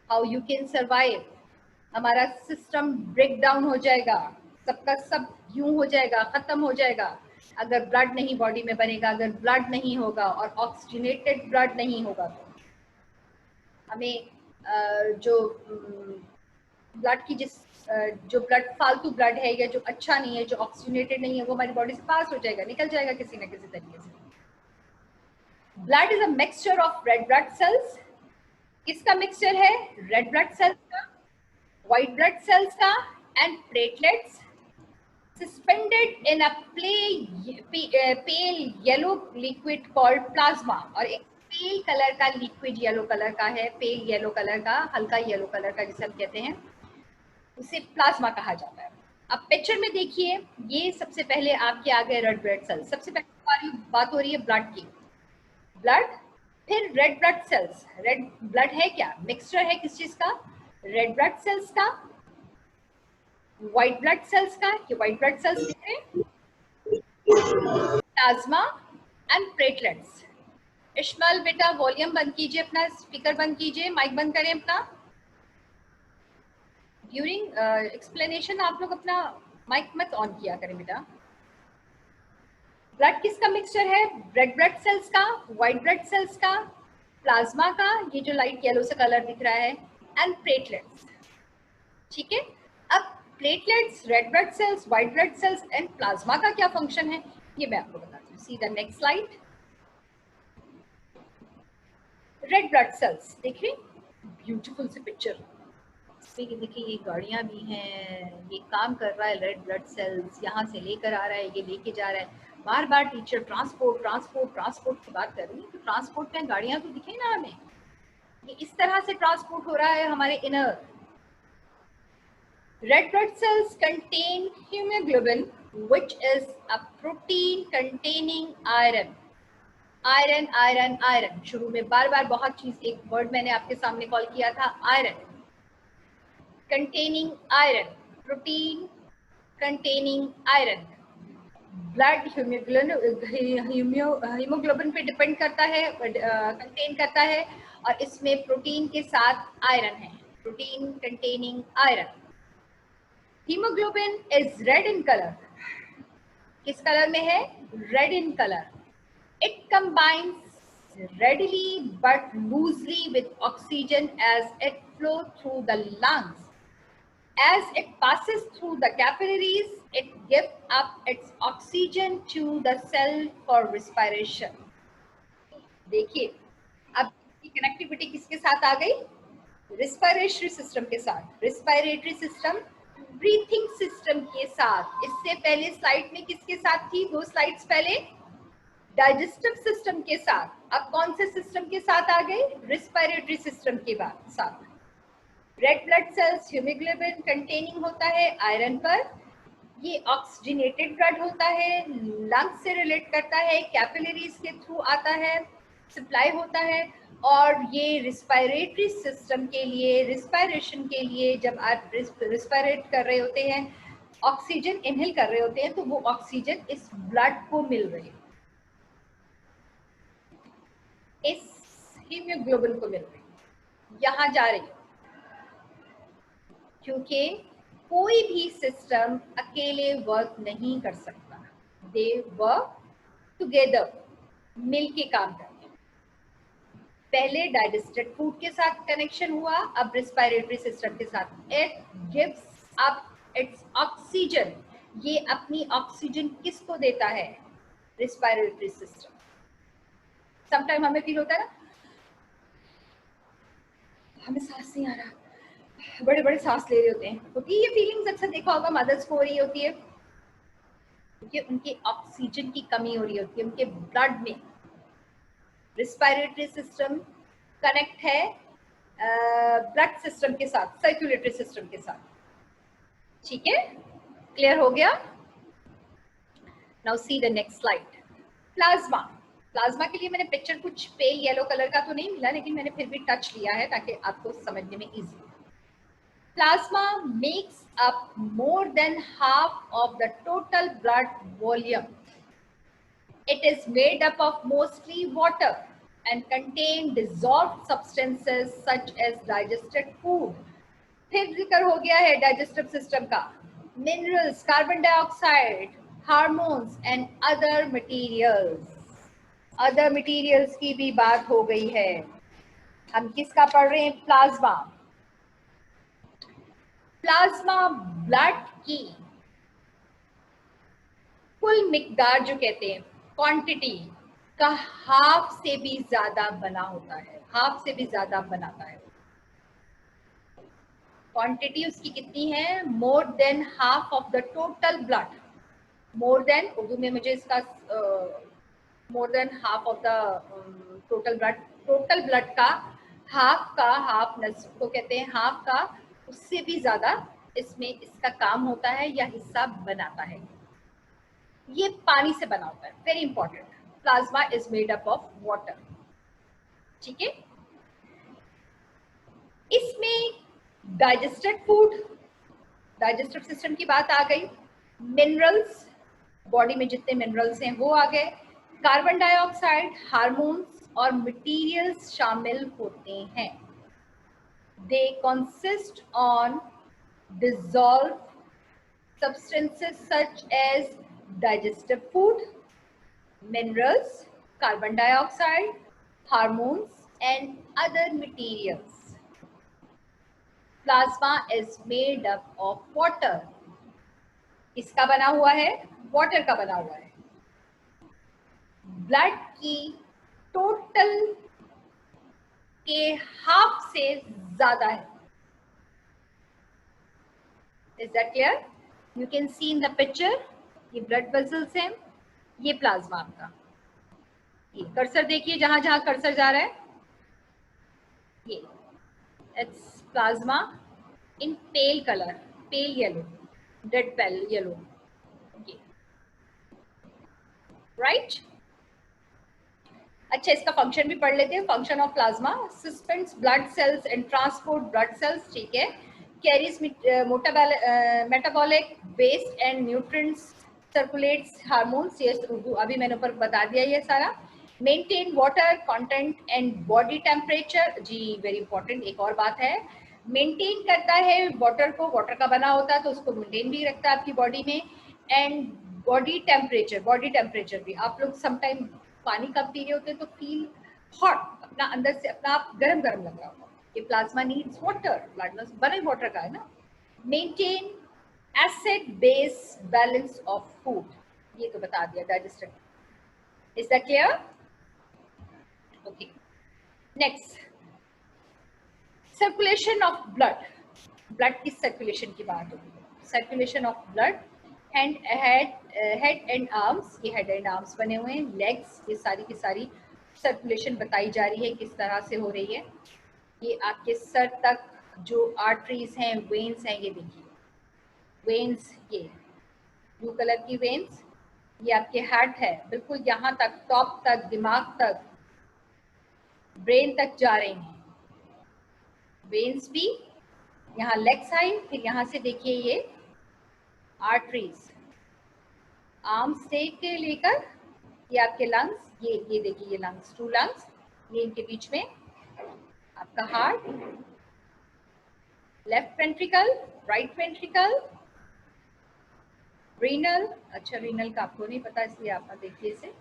A: how you can survive, हमारा सिस्टम ब्रेक डाउन हो जाएगा, सबका सब यूं हो जाएगा, खत्म हो जाएगा अगर ब्लड नहीं बॉडी में बनेगा, अगर ब्लड नहीं होगा और ऑक्सीजनेटेड ब्लड नहीं होगा तो हमें जो ब्लड की जो ब्लड फालतू ब्लड है या जो अच्छा नहीं है, जो ऑक्सीजनेटेड नहीं है, वो हमारी बॉडी से पास हो जाएगा, निकल जाएगा किसी ना किसी तरीके से। Blood is a mixture of red blood cells. किसका मिक्सचर है? रेड ब्लड सेल्स का, व्हाइट ब्लड सेल्स का and platelets suspended in a pale yellow liquid called plasma. और एक पेल कलर का लिक्विड येलो कलर का है, पेल येलो कलर का, हल्का येलो कलर का जिसे हम कहते हैं, उसे प्लाज्मा कहा जाता है। अब पिक्चर में देखिए, ये सबसे पहले आपके आ गए रेड ब्लड सेल्स। सबसे पहले बात हो रही है ब्लड की, ब्लड, फिर red blood cells. Red blood है क्या? मिक्सचर है किस चीज का? रेड ब्लड सेल्स का, व्हाइट ब्लड सेल्स का, ये व्हाइट ब्लड सेल्स दिख रहे हैं, प्लाज्मा एंड प्लेटलेट्स। इश्माइल बेटा वॉल्यूम बंद कीजिए, अपना स्पीकर बंद कीजिए, माइक बंद करें अपना। ड्यूरिंग एक्सप्लेनेशन आप लोग अपना माइक मत ऑन किया करें बेटा। ब्लड किसका मिक्सचर है? रेड ब्लड सेल्स का, व्हाइट ब्लड सेल्स का, प्लाज्मा का, ये जो लाइट येलो से कलर दिख रहा है, एंड प्लेटलेट्स। ठीक है, अब platelets, red blood cells, white blood cells and plasma का क्या फंक्शन है ये मैं आपको बताती हूँ। सी the next slide. Red blood cells देख रहे, ब्यूटीफुल सी पिक्चर। देखिए ये गाड़ियां भी हैं, ये काम कर रहा है रेड ब्लड सेल्स, यहाँ से लेकर आ रहा है, ये लेके जा रहा है। बार बार टीचर ट्रांसपोर्ट ट्रांसपोर्ट ट्रांसपोर्ट की बात कर रही है, तो ट्रांसपोर्ट में गाड़ियां तो दिखे ना हमें, ये इस तरह से ट्रांसपोर्ट हो रहा है हमारे inner. Red blood cells contain haemoglobin which is a protein containing iron. Iron iron iron, शुरू में बार बार बहुत चीज, एक वर्ड मैंने आपके सामने कॉल किया था, iron. containing iron, protein containing iron। Blood haemoglobin पे डिपेंड करता है, कंटेन करता है, और इसमें प्रोटीन के साथ आयरन है, protein containing iron. Haemoglobin is red in colour. किस कलर में है? Red in colour. It combines readily but loosely with oxygen as it flow through the lungs. As it passes through the capillaries, it gives up its oxygen to the cell for respiration. देखिए, अब की connectivity किसके साथ आ गई? Respiratory system के साथ। Respiratory system breathing system के साथ। इससे पहले स्लाइड में किसके साथ थी? 2 स्लाइड्स पहले डाइजेस्टिव सिस्टम के साथ। अब कौन से सिस्टम के साथ आ गए? रिस्पायरेटरी सिस्टम के साथ। Red blood cells haemoglobin containing होता है आयरन पर, ये ऑक्सीजनेटेड ब्लड होता है, लंग्स से रिलेट करता है, कैपिलरीज के थ्रू आता है, सप्लाई होता है, और ये रिस्पायरेटरी सिस्टम के लिए, रिस्पायरेशन के लिए, जब आप रिस्पायरेट कर रहे होते हैं, ऑक्सीजन इनहेल कर रहे होते हैं, तो वो ऑक्सीजन इस ब्लड को मिल रही है, इस हीमोग्लोबिन को मिल रही है, यहाँ जा रही है। क्योंकि कोई भी सिस्टम अकेले वर्क नहीं कर सकता, दे वर्क टुगेदर, मिलके काम करते हैं। पहले डाइजेस्टेड फूड के साथ कनेक्शन हुआ, अब रिस्पायरेटरी सिस्टम के साथ। It gives up it's oxygen, ये अपनी ऑक्सीजन किसको देता है? Respiratory system. समटाइम हमें फील होता है ना, हमें सांस नहीं आ रहा, बड़े बड़े सांस ले रहे होते हैं, क्योंकि ये फीलिंग्स अक्सर देखा होगा मदर्स को हो रही होती है, क्योंकि उनके ऑक्सीजन की कमी हो रही होती है उनके ब्लड में। रिस्पायरेटरी सिस्टम कनेक्ट है ब्लड सिस्टम के साथ, सर्कुलेटरी सिस्टम के साथ। ठीक है, क्लियर हो गया? Now see the next slide. Plasma. Plasma के लिए मैंने पिक्चर कुछ पेल येलो कलर का तो नहीं मिला, लेकिन मैंने फिर भी टच लिया है ताकि आपको समझने में easy. Plasma makes up more than half of the total blood volume. It is made up of mostly water and contain dissolved substances such as digested food. फिर जिक्र हो गया है डाइजेस्टिव सिस्टम का. Minerals, carbon dioxide, hormones and other materials. Other materials की भी बात हो गई है. हम किसका पढ़ रहे हैं? प्लाज्मा. प्लाज्मा ब्लड की कुल मिकदार जो कहते हैं, क्वांटिटी का हाफ से भी ज्यादा बना होता है. हाफ से भी ज्यादा बनाता है. क्वांटिटी उसकी कितनी है? More than half of the total blood. More than, Urdu में मुझे इसका more than half of the total blood. Total blood का हाफ नस्ब को कहते हैं हाफ का, उससे भी ज्यादा इसमें इसका काम होता है या हिस्सा बनाता है. ये पानी से बना होता है. Very important. Plasma is made up of water. ठीक है. इसमें डाइजेस्टेड फूड, डाइजेस्टिव सिस्टम की बात आ गई. मिनरल्स, बॉडी में जितने मिनरल्स हैं वो आ गए. कार्बन डाइऑक्साइड, हार्मोन्स और मटेरियल्स शामिल होते हैं. They consist on dissolved substances such as digestive food, minerals, carbon dioxide, hormones and other materials. Plasma is made up of water. इसका बना हुआ है? वाटर का बना हुआ है. ब्लड की टोटल के हाफ से ज्यादा है. Is that clear? You can see in the picture. ये blood vessels हैं, ये प्लाज्मा आपका. ये कर्सर देखिए, जहां जहां कर्सर जा रहा है, ये it's plasma in pale color, pale yellow, dead pale yellow. ये right? अच्छा, इसका फंक्शन भी पढ़ लेते हैं. Function of plasma: suspends blood cells and transport blood cells. ठीक है. carries metabolic waste and nutrients, circulates hormones. yes, अभी मैंने ऊपर बता दिया ये सारा. maintain water content and body temperature. जी वेरी इंपॉर्टेंट. एक और बात है, मेंटेन करता है वाटर को. वाटर का बना होता है तो उसको मेंटेन भी रखता है आपकी बॉडी में. एंड बॉडी टेम्परेचर भी. आप लोग समटाइम पानी कम पी रहे होते हैं तो फील हॉट, अपना अंदर से अपना आप गरम गरम लग रहा होगा. ये प्लाज्मा नीड्स वाटर. प्लाज्मा बना वाटर का है ना. Maintain acid base balance of food. ये तो बता दिया digestive. Is that clear? Okay. Next, circulation of blood. Blood की सर्कुलेशन की बात होगी. Circulation of blood. Head and arms. ये हेड एंड आर्म्स बने हुए हैं. लेग्स, ये सारी की सारी सर्कुलेशन बताई जा रही है किस तरह से हो रही है. ये आपके सर तक जो आर्टरीज हैं, वेन्स हैं, ये देखिए वेन्स. ये ब्लू कलर की वेन्स, ये आपके हार्ट है. बिल्कुल यहाँ तक, टॉप तक, दिमाग तक, ब्रेन तक जा रही हैं वेन्स भी. यहाँ लेग साइड. फिर यहाँ से देखिए ये आर्टरीज, आर्म्स से लेकर ये आपके लंग्स. ये देखिए ये लंग्स, 2 लंग्स, ये इनके बीच में आपका heart, left ventricle, right ventricle, renal. अच्छा, रीनल का आपको नहीं पता इसलिए आप देखिए इसे.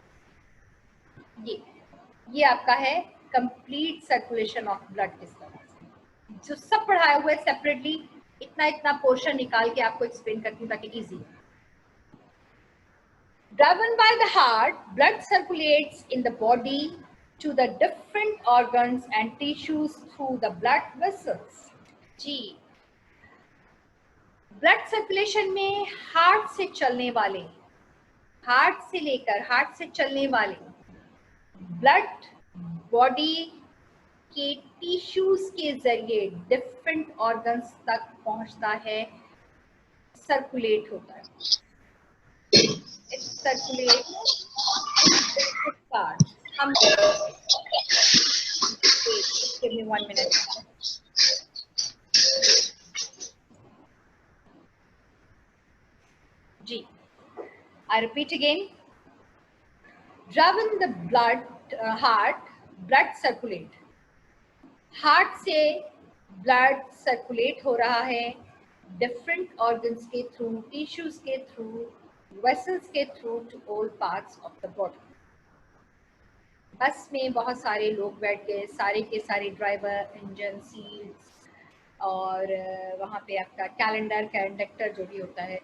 A: ये आपका है कंप्लीट सर्कुलेशन ऑफ ब्लड. किस तरह से जो सब पढ़ाया हुआ है सेपरेटली, इतना पोर्शन निकाल के आपको एक्सप्लेन करती हूँ ताकि easy. Driven by the heart, blood circulates in the body to the different organs and tissues through the blood vessels. जी, ब्लड सर्कुलेशन में हार्ट से चलने वाले, हार्ट से लेकर हार्ट से चलने वाले ब्लड बॉडी के टिश्यूज के जरिए डिफरेंट ऑर्गन्स तक पहुंचता है, सर्कुलेट होता है. It circulates different parts. Give me 1 minute. G. I repeat again. Driven the blood heart, blood circulate, heart से ब्लड सर्कुलेट हो रहा है डिफरेंट ऑर्गन्स के थ्रू, टिश्यूज के थ्रू, वेसल्स के through to all parts of the body. बस में बहुत सारे लोग बैठ गए, सारे के सारे ड्राइवर, इंजन, सीट्स और वहाँ पे आपका कैलेंडर, कंडक्टर जो भी होता है,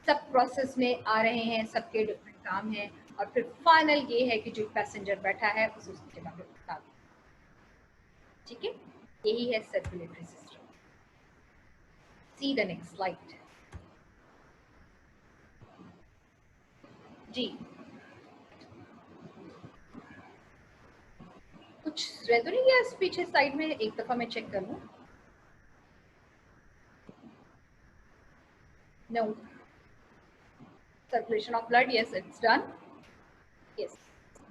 A: सब प्रोसेस में आ रहे हैं, सबके डिफरेंट काम हैं, और फिर फाइनल ये है कि जो पैसेंजर बैठा है उसके बाद उठा। ठीक है, यही है circulatory system. See the next slide. जी, कुछ रह तो नहीं गया इस पीछे साइड में? एक दफा मैं चेक कर लूं। No. Circulation of blood, yes, it's done. Yes.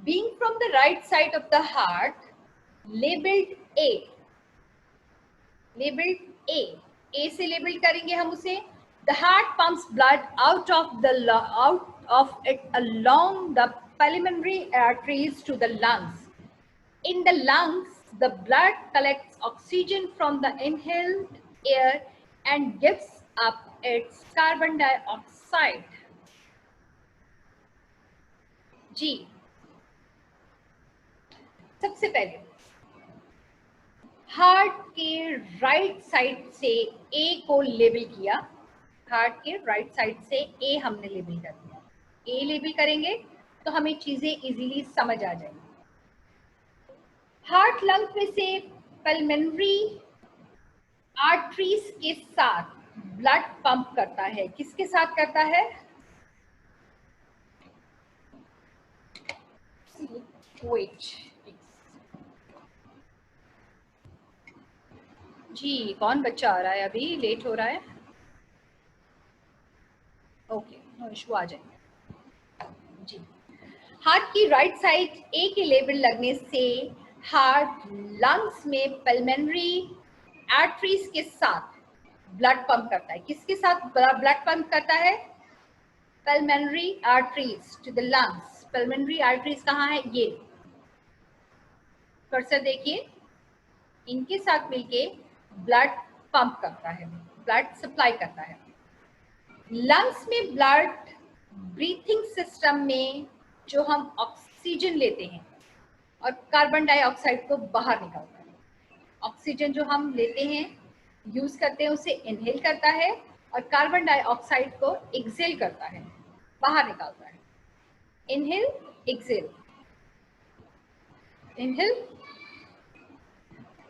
A: Being from the right side of the heart, labeled A. Labeled A. A से label करेंगे हम उसे. The heart pumps blood out of it along the pulmonary arteries to the lungs. In the lungs, the blood collects oxygen from the inhaled air and gives up its carbon dioxide. जी, सबसे पहले heart के right side से ए को label किया, heart के right side से ए हमने label कर दिया। ए लेबल करेंगे तो हमें चीजें इजीली समझ आ जाएंगी। हार्ट लंग में से पल्मोनरी आर्टरीज के साथ ब्लड पंप करता है। किसके साथ करता है? जी, कौन बच्चा आ रहा है? अभी लेट हो रहा है। ओके, नो इशू, आ जाएंगे। जी, हार्ट की राइट साइड ए के लेबल लगने से हार्ट लंग्स में पल्मोनरी आर्टरीज के साथ ब्लड पंप करता है। किसके साथ ब्लड पंप करता है? Pulmonary arteries to the lungs. Pulmonary arteries कहाँ है? ये कर्सर देखिए, इनके साथ मिलके ब्लड पंप करता है, ब्लड सप्लाई करता है। लंग्स में ब्लड ब्रीथिंग सिस्टम में जो हम ऑक्सीजन लेते हैं और कार्बन डाइऑक्साइड को बाहर निकालता है। ऑक्सीजन जो हम लेते हैं, यूज करते हैं, उसे इनहेल करता है और कार्बन डाइऑक्साइड को एक्सेल करता है, बाहर निकालता है। Inhale, exhale, inhale,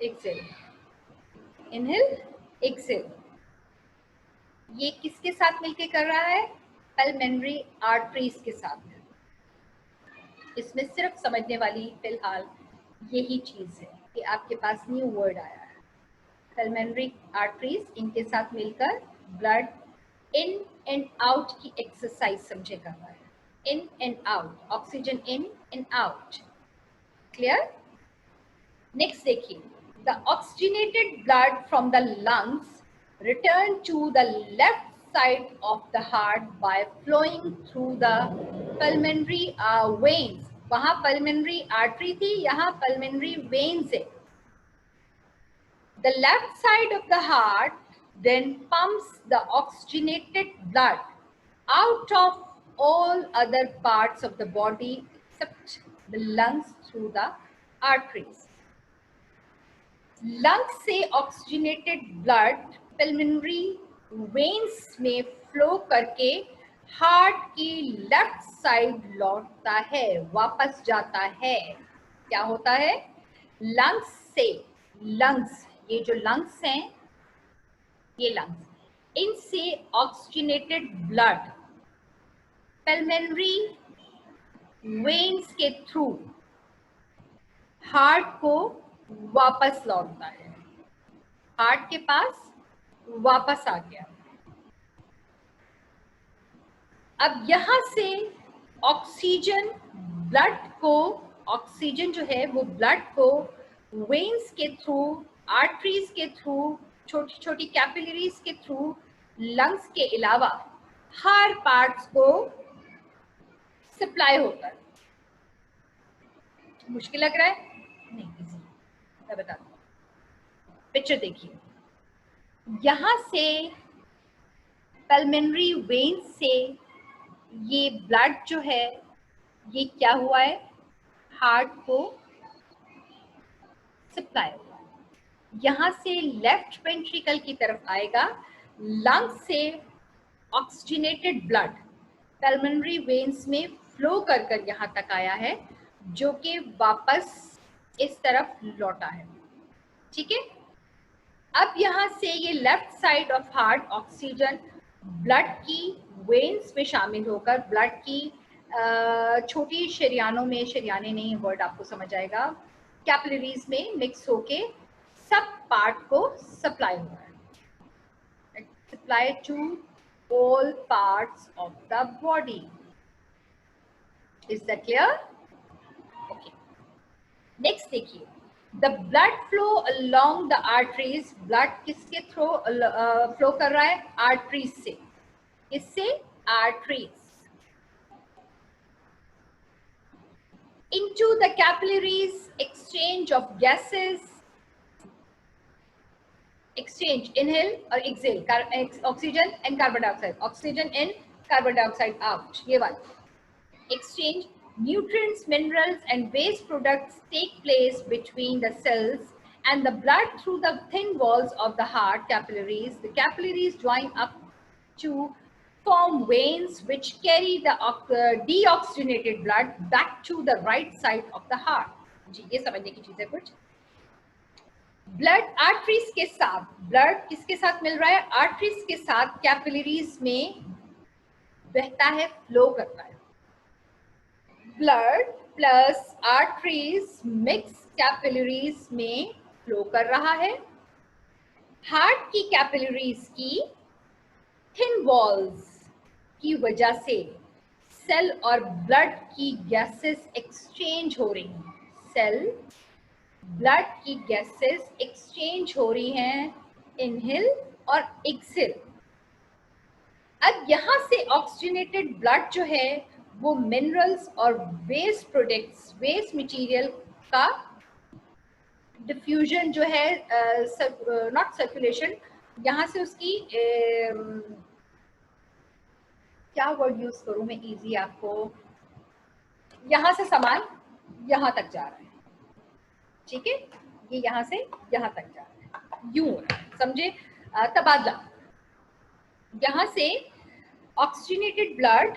A: exhale, inhale, exhale. ये किसके साथ मिलके कर रहा है? पल्मोनरी आर्टरीज के साथ। इसमें सिर्फ समझने वाली फिलहाल यही चीज है कि आपके पास न्यू वर्ड आया है, पल्मोनरी आर्टरीज। इनके साथ मिलकर ब्लड इन एंड आउट की एक्सरसाइज समझे कर रहा है। In and out, oxygen in and out. Clear? Next देखिए, the oxygenated blood from the lungs return to the left side of the heart by flowing through the pulmonary veins. वहां pulmonary artery थी, यहाँ pulmonary veins है। The left side of the heart then pumps the oxygenated blood out of all other parts of the body except the lungs through the arteries. Lungs से oxygenated blood pulmonary veins में flow करके heart की left side लौटता है, वापस जाता है। क्या होता है? लंग्स से, लंग्स, ये जो लंग्स हैं, ये लंग्स, इनसे ऑक्सीजनेटेड ब्लड पल्मोनरी वेन्स के थ्रू हार्ट को वापस लौटता है, हार्ट के पास वापस आ गया। अब यहां से ऑक्सीजन ब्लड को, ऑक्सीजन जो है वो ब्लड को वेन्स के थ्रू, आर्टरीज के थ्रू, छोटी छोटी कैपिलरीज के थ्रू, लंग्स के अलावा हर पार्ट्स को सप्लाई होता है। मुश्किल लग रहा है? नहीं। मैं बताती हूँ। पिक्चर देखिए, यहां से पल्मोनरी वेन से ये ब्लड जो है ये क्या हुआ है, हार्ट को सप्लाई हुआ है। यहां से लेफ्ट वेंट्रिकल की तरफ आएगा, लंग से ऑक्सीजनेटेड ब्लड पल्मोनरी वेन्स में फ्लो कर कर यहाँ तक आया है, जो कि वापस इस तरफ लौटा है। ठीक है, अब यहाँ से ये left side of heart oxygen blood की वेन्स में शामिल होकर ब्लड की छोटी शरियानों में, शरियाने नहीं वर्ड आपको समझ आएगा, कैपिलरीज में मिक्स होके सब पार्ट को सप्लाई हो रहा है, supply to all parts of the body. Is that clear? Okay. Next देखिए, the blood flow along the arteries. blood किसके थ्रू फ्लो कर रहा है, arteries से, किससे, arteries into the capillaries, exchange of gases, exchange, inhale और exhale, oxygen and carbon dioxide, oxygen in, carbon dioxide out, ये वाला exchange, nutrients, minerals and waste products take place between the cells and the blood through the thin walls of the heart capillaries. The capillaries join up to form veins which carry the deoxygenated blood back to the right side of the heart. जी ये समझने की चीज है कुछ। Blood arteries के साथ, blood किसके साथ मिल रहा है, आर्टरीज के साथ कैपिलरीज में बहता है, फ्लो करता है। Blood plus arteries mix capillaries में फ्लो कर रहा है। हार्ट की कैपिलरीज की थिन वॉल्स की वजह से सेल और ब्लड की गैसेस एक्सचेंज हो रही हैं, सेल ब्लड की गैसेस एक्सचेंज हो रही हैं, इनहेल और एक्सेल। अब यहाँ से ऑक्सीजनेटेड ब्लड जो है वो मिनरल्स और वेस्ट प्रोडक्ट्स, वेस्ट मटेरियल का डिफ्यूजन जो है, नॉट सर्कुलेशन, यहाँ से उसकी क्या वर्ड यूज करूं मैं इजी आपको, यहाँ से सामान यहाँ तक जा रहा है, ठीक है, ये यहाँ से यहाँ तक जा रहा है, यूं समझे, तबादला। यहाँ से oxygenated blood,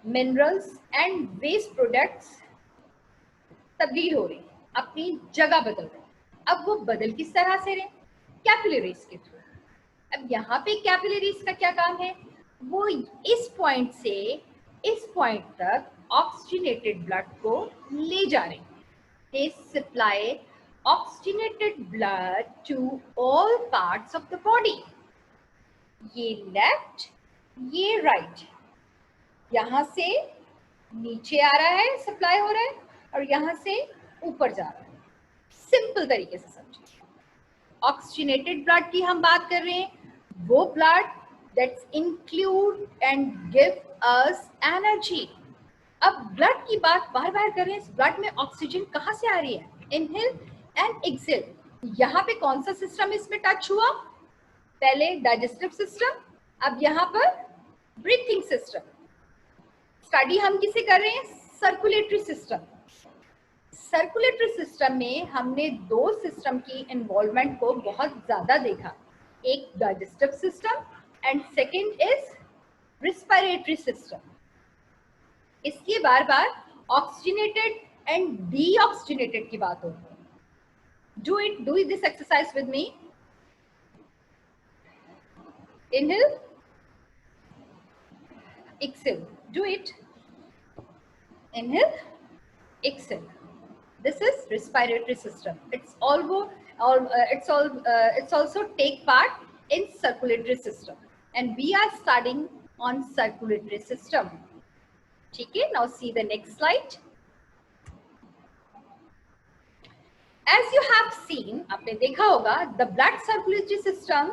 A: minerals and waste products तब्दील हो रही, अपनी जगह बदल रहे। अब वो बदल किस तरह से रहे, कैपिलरीज के थ्रू। अब यहाँ पे कैपिलरीज का क्या काम है, वो इस पॉइंट से इस पॉइंट तक ऑक्सीजनेटेड ब्लड को ले जा रहे हैं। They supply oxygenated blood to all parts of the body. ये लेफ्ट, ये राइट, यहाँ से नीचे आ रहा है, सप्लाई हो रहा है, और यहाँ से ऊपर जा रहा है। सिंपल तरीके से समझिए, ऑक्सीजनेटेड ब्लड की हम बात कर रहे हैं, वो blood that's include and give us energy. अब ब्लड की बात बार बार कर रहे हैं, ब्लड में ऑक्सीजन कहाँ से आ रही है, इनहेल एंड एक्सेल। यहाँ पे कौन सा सिस्टम इसमें टच हुआ, पहले डाइजेस्टिव सिस्टम, अब यहाँ पर ब्रीथिंग सिस्टम। स्टडी हम किसे कर रहे हैं, सर्कुलेटरी सिस्टम। सर्कुलेटरी सिस्टम में हमने दो सिस्टम की इन्वॉल्वमेंट को बहुत ज्यादा देखा, एक digestive system and second is respiratory system. इसलिए बार बार ऑक्सीजनेटेड एंड डीऑक्सीजनेटेड की बात होती है। Do this exercise with me, inhale, exhale, do it, inhale, exhale. This is respiratory system. It's also take part in circulatory system, and we are studying on circulatory system. Okay, now see the next slide. As you have seen, आपने देखा होगा, the blood circulatory system,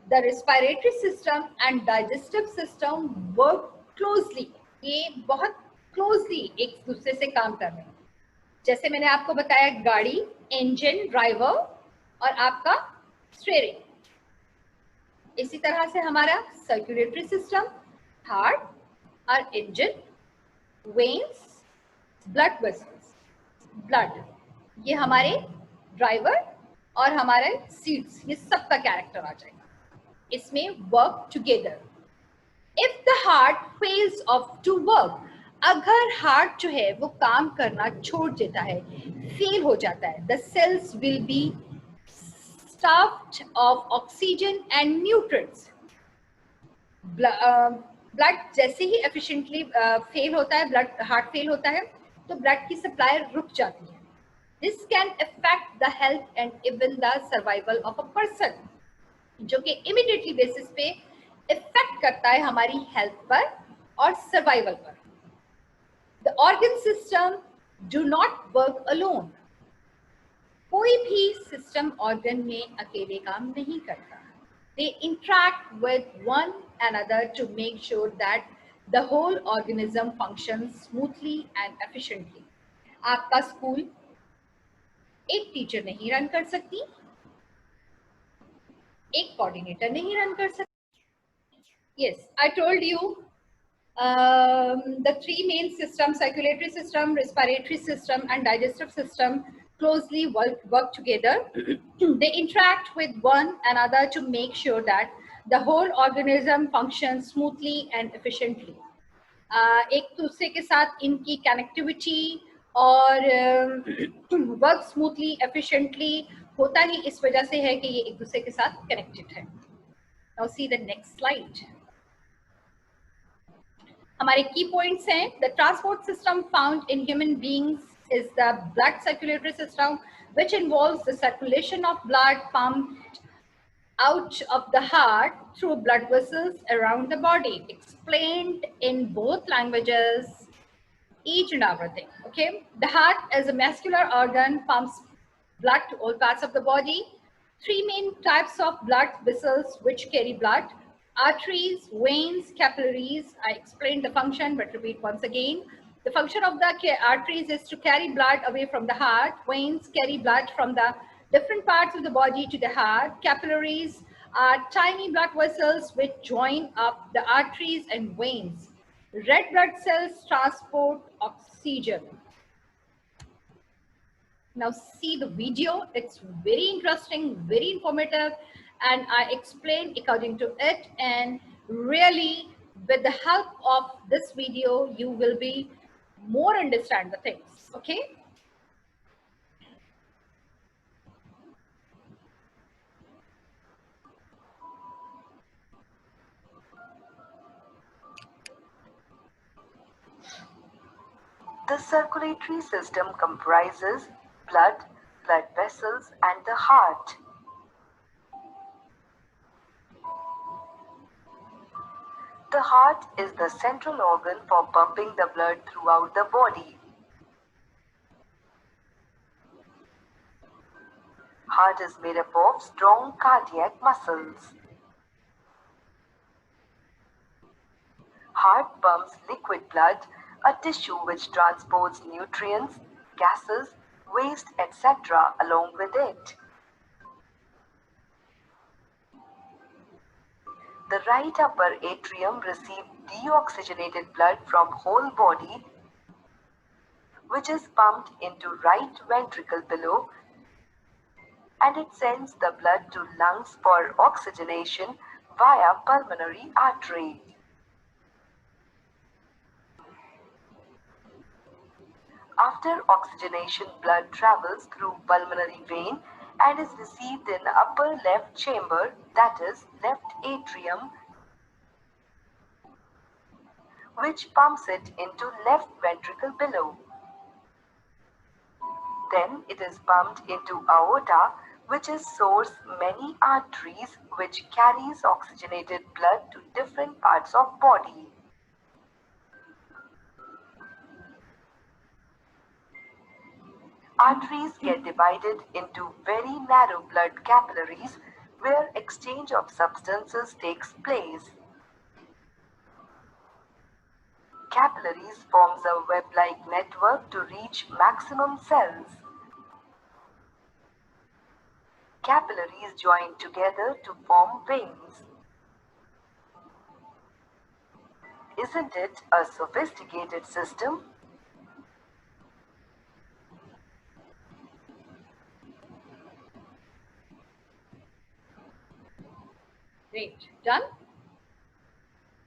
A: the respiratory system and digestive system work closely. ये बहुत closely एक दूसरे से काम कर रहे हैं। जैसे मैंने आपको बताया, गाड़ी इंजन, ड्राइवर और आपका स्टीयरिंग। इसी तरह से हमारा सर्कुलेटरी सिस्टम, हार्ट और engine, veins, blood vessels, blood, ये हमारे ड्राइवर और हमारे सीट्स, ये सब का कैरेक्टर आ जाएगा। इसमें work together. If the heart fails off to work, अगर हार्ट जो है वो काम करना छोड़ देता है, फेल हो जाता है, the cells will be starved of oxygen and nutrients. Blood जैसे ही एफिशिएंटली फेल होता है, ब्लड हार्ट फेल होता है, तो ब्लड की सप्लाई रुक जाती है। This can affect the health and even the survival of a person, जो कि इमीडिएटली बेसिस पे इफेक्ट करता है हमारी हेल्थ पर और सर्वाइवल पर। The organ system do not work alone. कोई भी सिस्टम ऑर्गन में अकेले काम नहीं करता। They interact with one another to make sure that the whole organism functions smoothly and efficiently. आपका स्कूल एक टीचर नहीं रन कर सकती, एक कोऑर्डिनेटर नहीं रन कर सकती। Yes, I told you the three main systems, circulatory system, respiratory system and digestive system, closely work together. They interact with one another to make sure that the whole organism functions smoothly and efficiently. एक दूसरे के साथ इनकी connectivity और work smoothly efficiently होता ही इस वजह से है कि ये एक दूसरे के साथ कनेक्टेड है। Now see the next slide. हमारे की पॉइंट्स हैं। The transport system found in human beings is the blood circulatory system, which involves the circulation of blood pumped out of the heart through blood vessels around the body, explained in both languages, each and everything. Okay, the heart as a muscular organ pumps blood to all parts of the body. Three main types of blood vessels which carry blood: arteries, veins, capillaries. I explained the function, but repeat once again. The function of the arteries is to carry blood away from the heart. Veins carry blood from the different parts of the body to the heart. Capillaries are tiny blood vessels which join up the arteries and veins. Red blood cells transport oxygen. Now see the video. It's very interesting, very informative, and I explain according to it, and really with the help of this video you will be more understand the things. Okay,
B: the circulatory system comprises blood, blood vessels, and the heart. The heart is the central organ for pumping the blood throughout the body. Heart is made up of strong cardiac muscles. Heart pumps liquid blood, a tissue which transports nutrients, gases, waste, etc. along with it. The right upper atrium receives deoxygenated blood from whole body, which is pumped into right ventricle below, and it sends the blood to lungs for oxygenation via pulmonary artery. After oxygenation, blood travels through pulmonary vein and is received in upper left chamber, that is left atrium, which pumps it into left ventricle below. Then it is pumped into aorta, which is source many arteries which carries oxygenated blood to different parts of body. Arteries get divided into very narrow blood capillaries where exchange of substances takes place. Capillaries forms a web-like network to reach maximum cells. capillaries join together to form veins. Isn't it a sophisticated system?
A: Great. Done?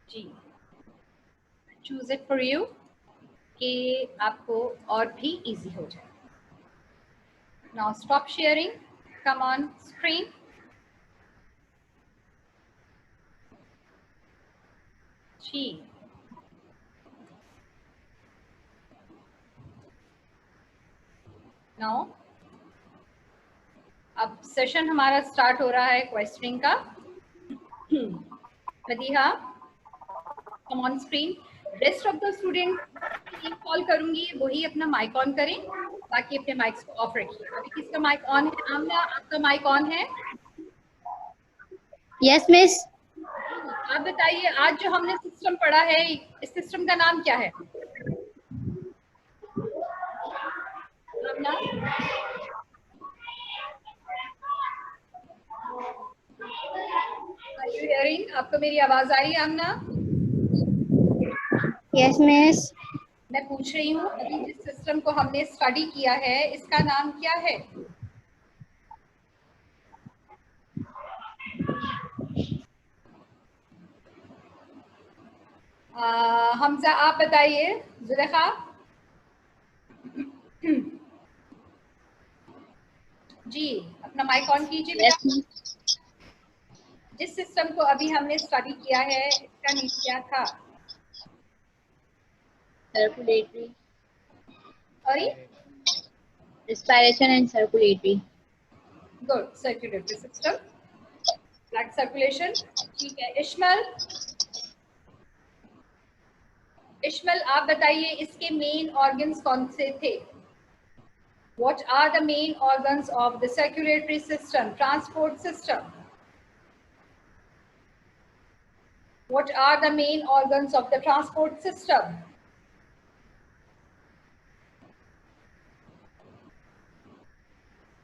A: जी. Choose it for you कि आपको और भी easy हो जाए. Now stop sharing. Come on screen. जी. Now अब session हमारा स्टार्ट हो रहा है क्वेश्चनिंग का. Madiha, come on screen. Rest of the student call करूंगी, वही अपना माइक ऑन करें, बाकी अपने माइक्स को ऑफ रखिए. अभी किसका माइक ऑन है? आमना, आपका माइक ऑन है?
C: Yes miss.
A: आप बताइए, आज जो हमने सिस्टम पढ़ा है, इस सिस्टम का नाम क्या है? आमना, Are you hearing? आपको मेरी आवाज आ रही है आमना?
C: Yes miss.
A: मैं पूछ रही हूँ, अभी जिस सिस्टम को हमने स्टडी किया है, इसका नाम क्या है? हमजा, आप बताइए. जुलेखा, जी अपना माइक ऑन कीजिए.
C: यस.
A: जिस सिस्टम को अभी हमने स्टडी किया है, इसका नेम क्या था?
C: Circulatory,
A: sorry,
C: respiration and circulatory.
A: Good. Circulatory system, blood circulation. ठीक है. इश्मल, इश्मल आप बताइए, इसके मेन ऑर्गन्स कौन से थे? What are the main organs of the circulatory system, transport system? What are the main organs of the transport system?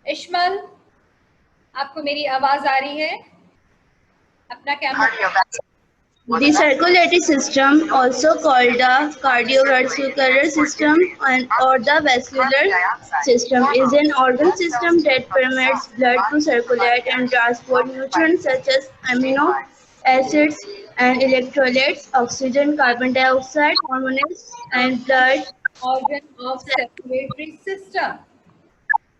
A: इश्मल, आपको मेरी आवाज आ रही है? अपना camera.
C: The circulatory system, also called the cardiovascular system or the vascular system, is an organ system that permits blood to circulate and transport nutrients such as amino acids and electrolytes, oxygen, carbon dioxide, hormones, and blood.
A: Organ of circulatory system.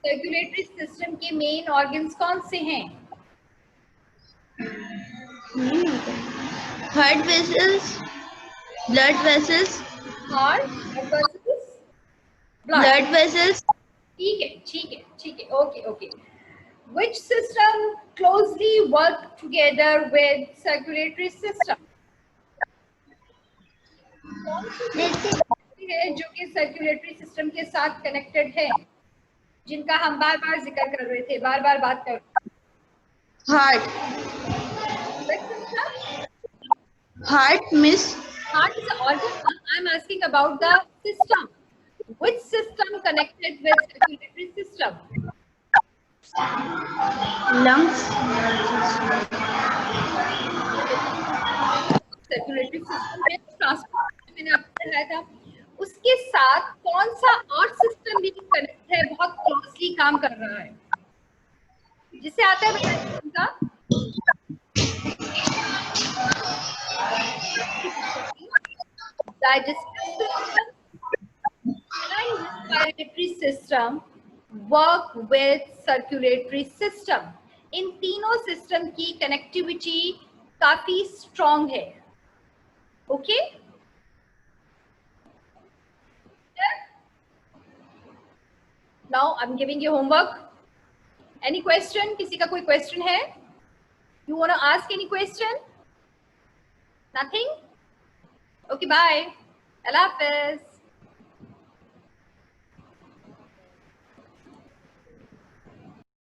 A: Circulatory system के main organs कौन से हैं?
C: Heart vessels, blood vessels,
A: Heart, blood vessels,
C: blood vessels.
A: ठीक है, ठीक है, ठीक है. Okay, okay. Which system closely work together with circulatory system? कौन सी है जो कि circulatory system के साथ connected है, जिनका हम बार बार जिक्र कर रहे थे, बार बार बात कर रहे थे?
C: Heart.
A: Which system?
C: Heart, miss.
A: Heart is an organ. I'm asking about the system. Which system connected with circulatory system?
C: Lungs.
A: Circulatory system में ट्रांसपोर्ट मैंने आपको बताया था. उसके साथ कौन सा और सिस्टम भी कनेक्ट है, बहुत क्लोजली काम कर रहा है, जिसे आता है उनका digestive system and respiratory system work with circulatory system. इन तीनों सिस्टम की कनेक्टिविटी काफी स्ट्रॉन्ग है. Okay, now I am giving you homework. Any question? किसी का कोई क्वेश्चन है? You want to ask any question? Nothing? Okay, bye. अल्लाह हाफिज.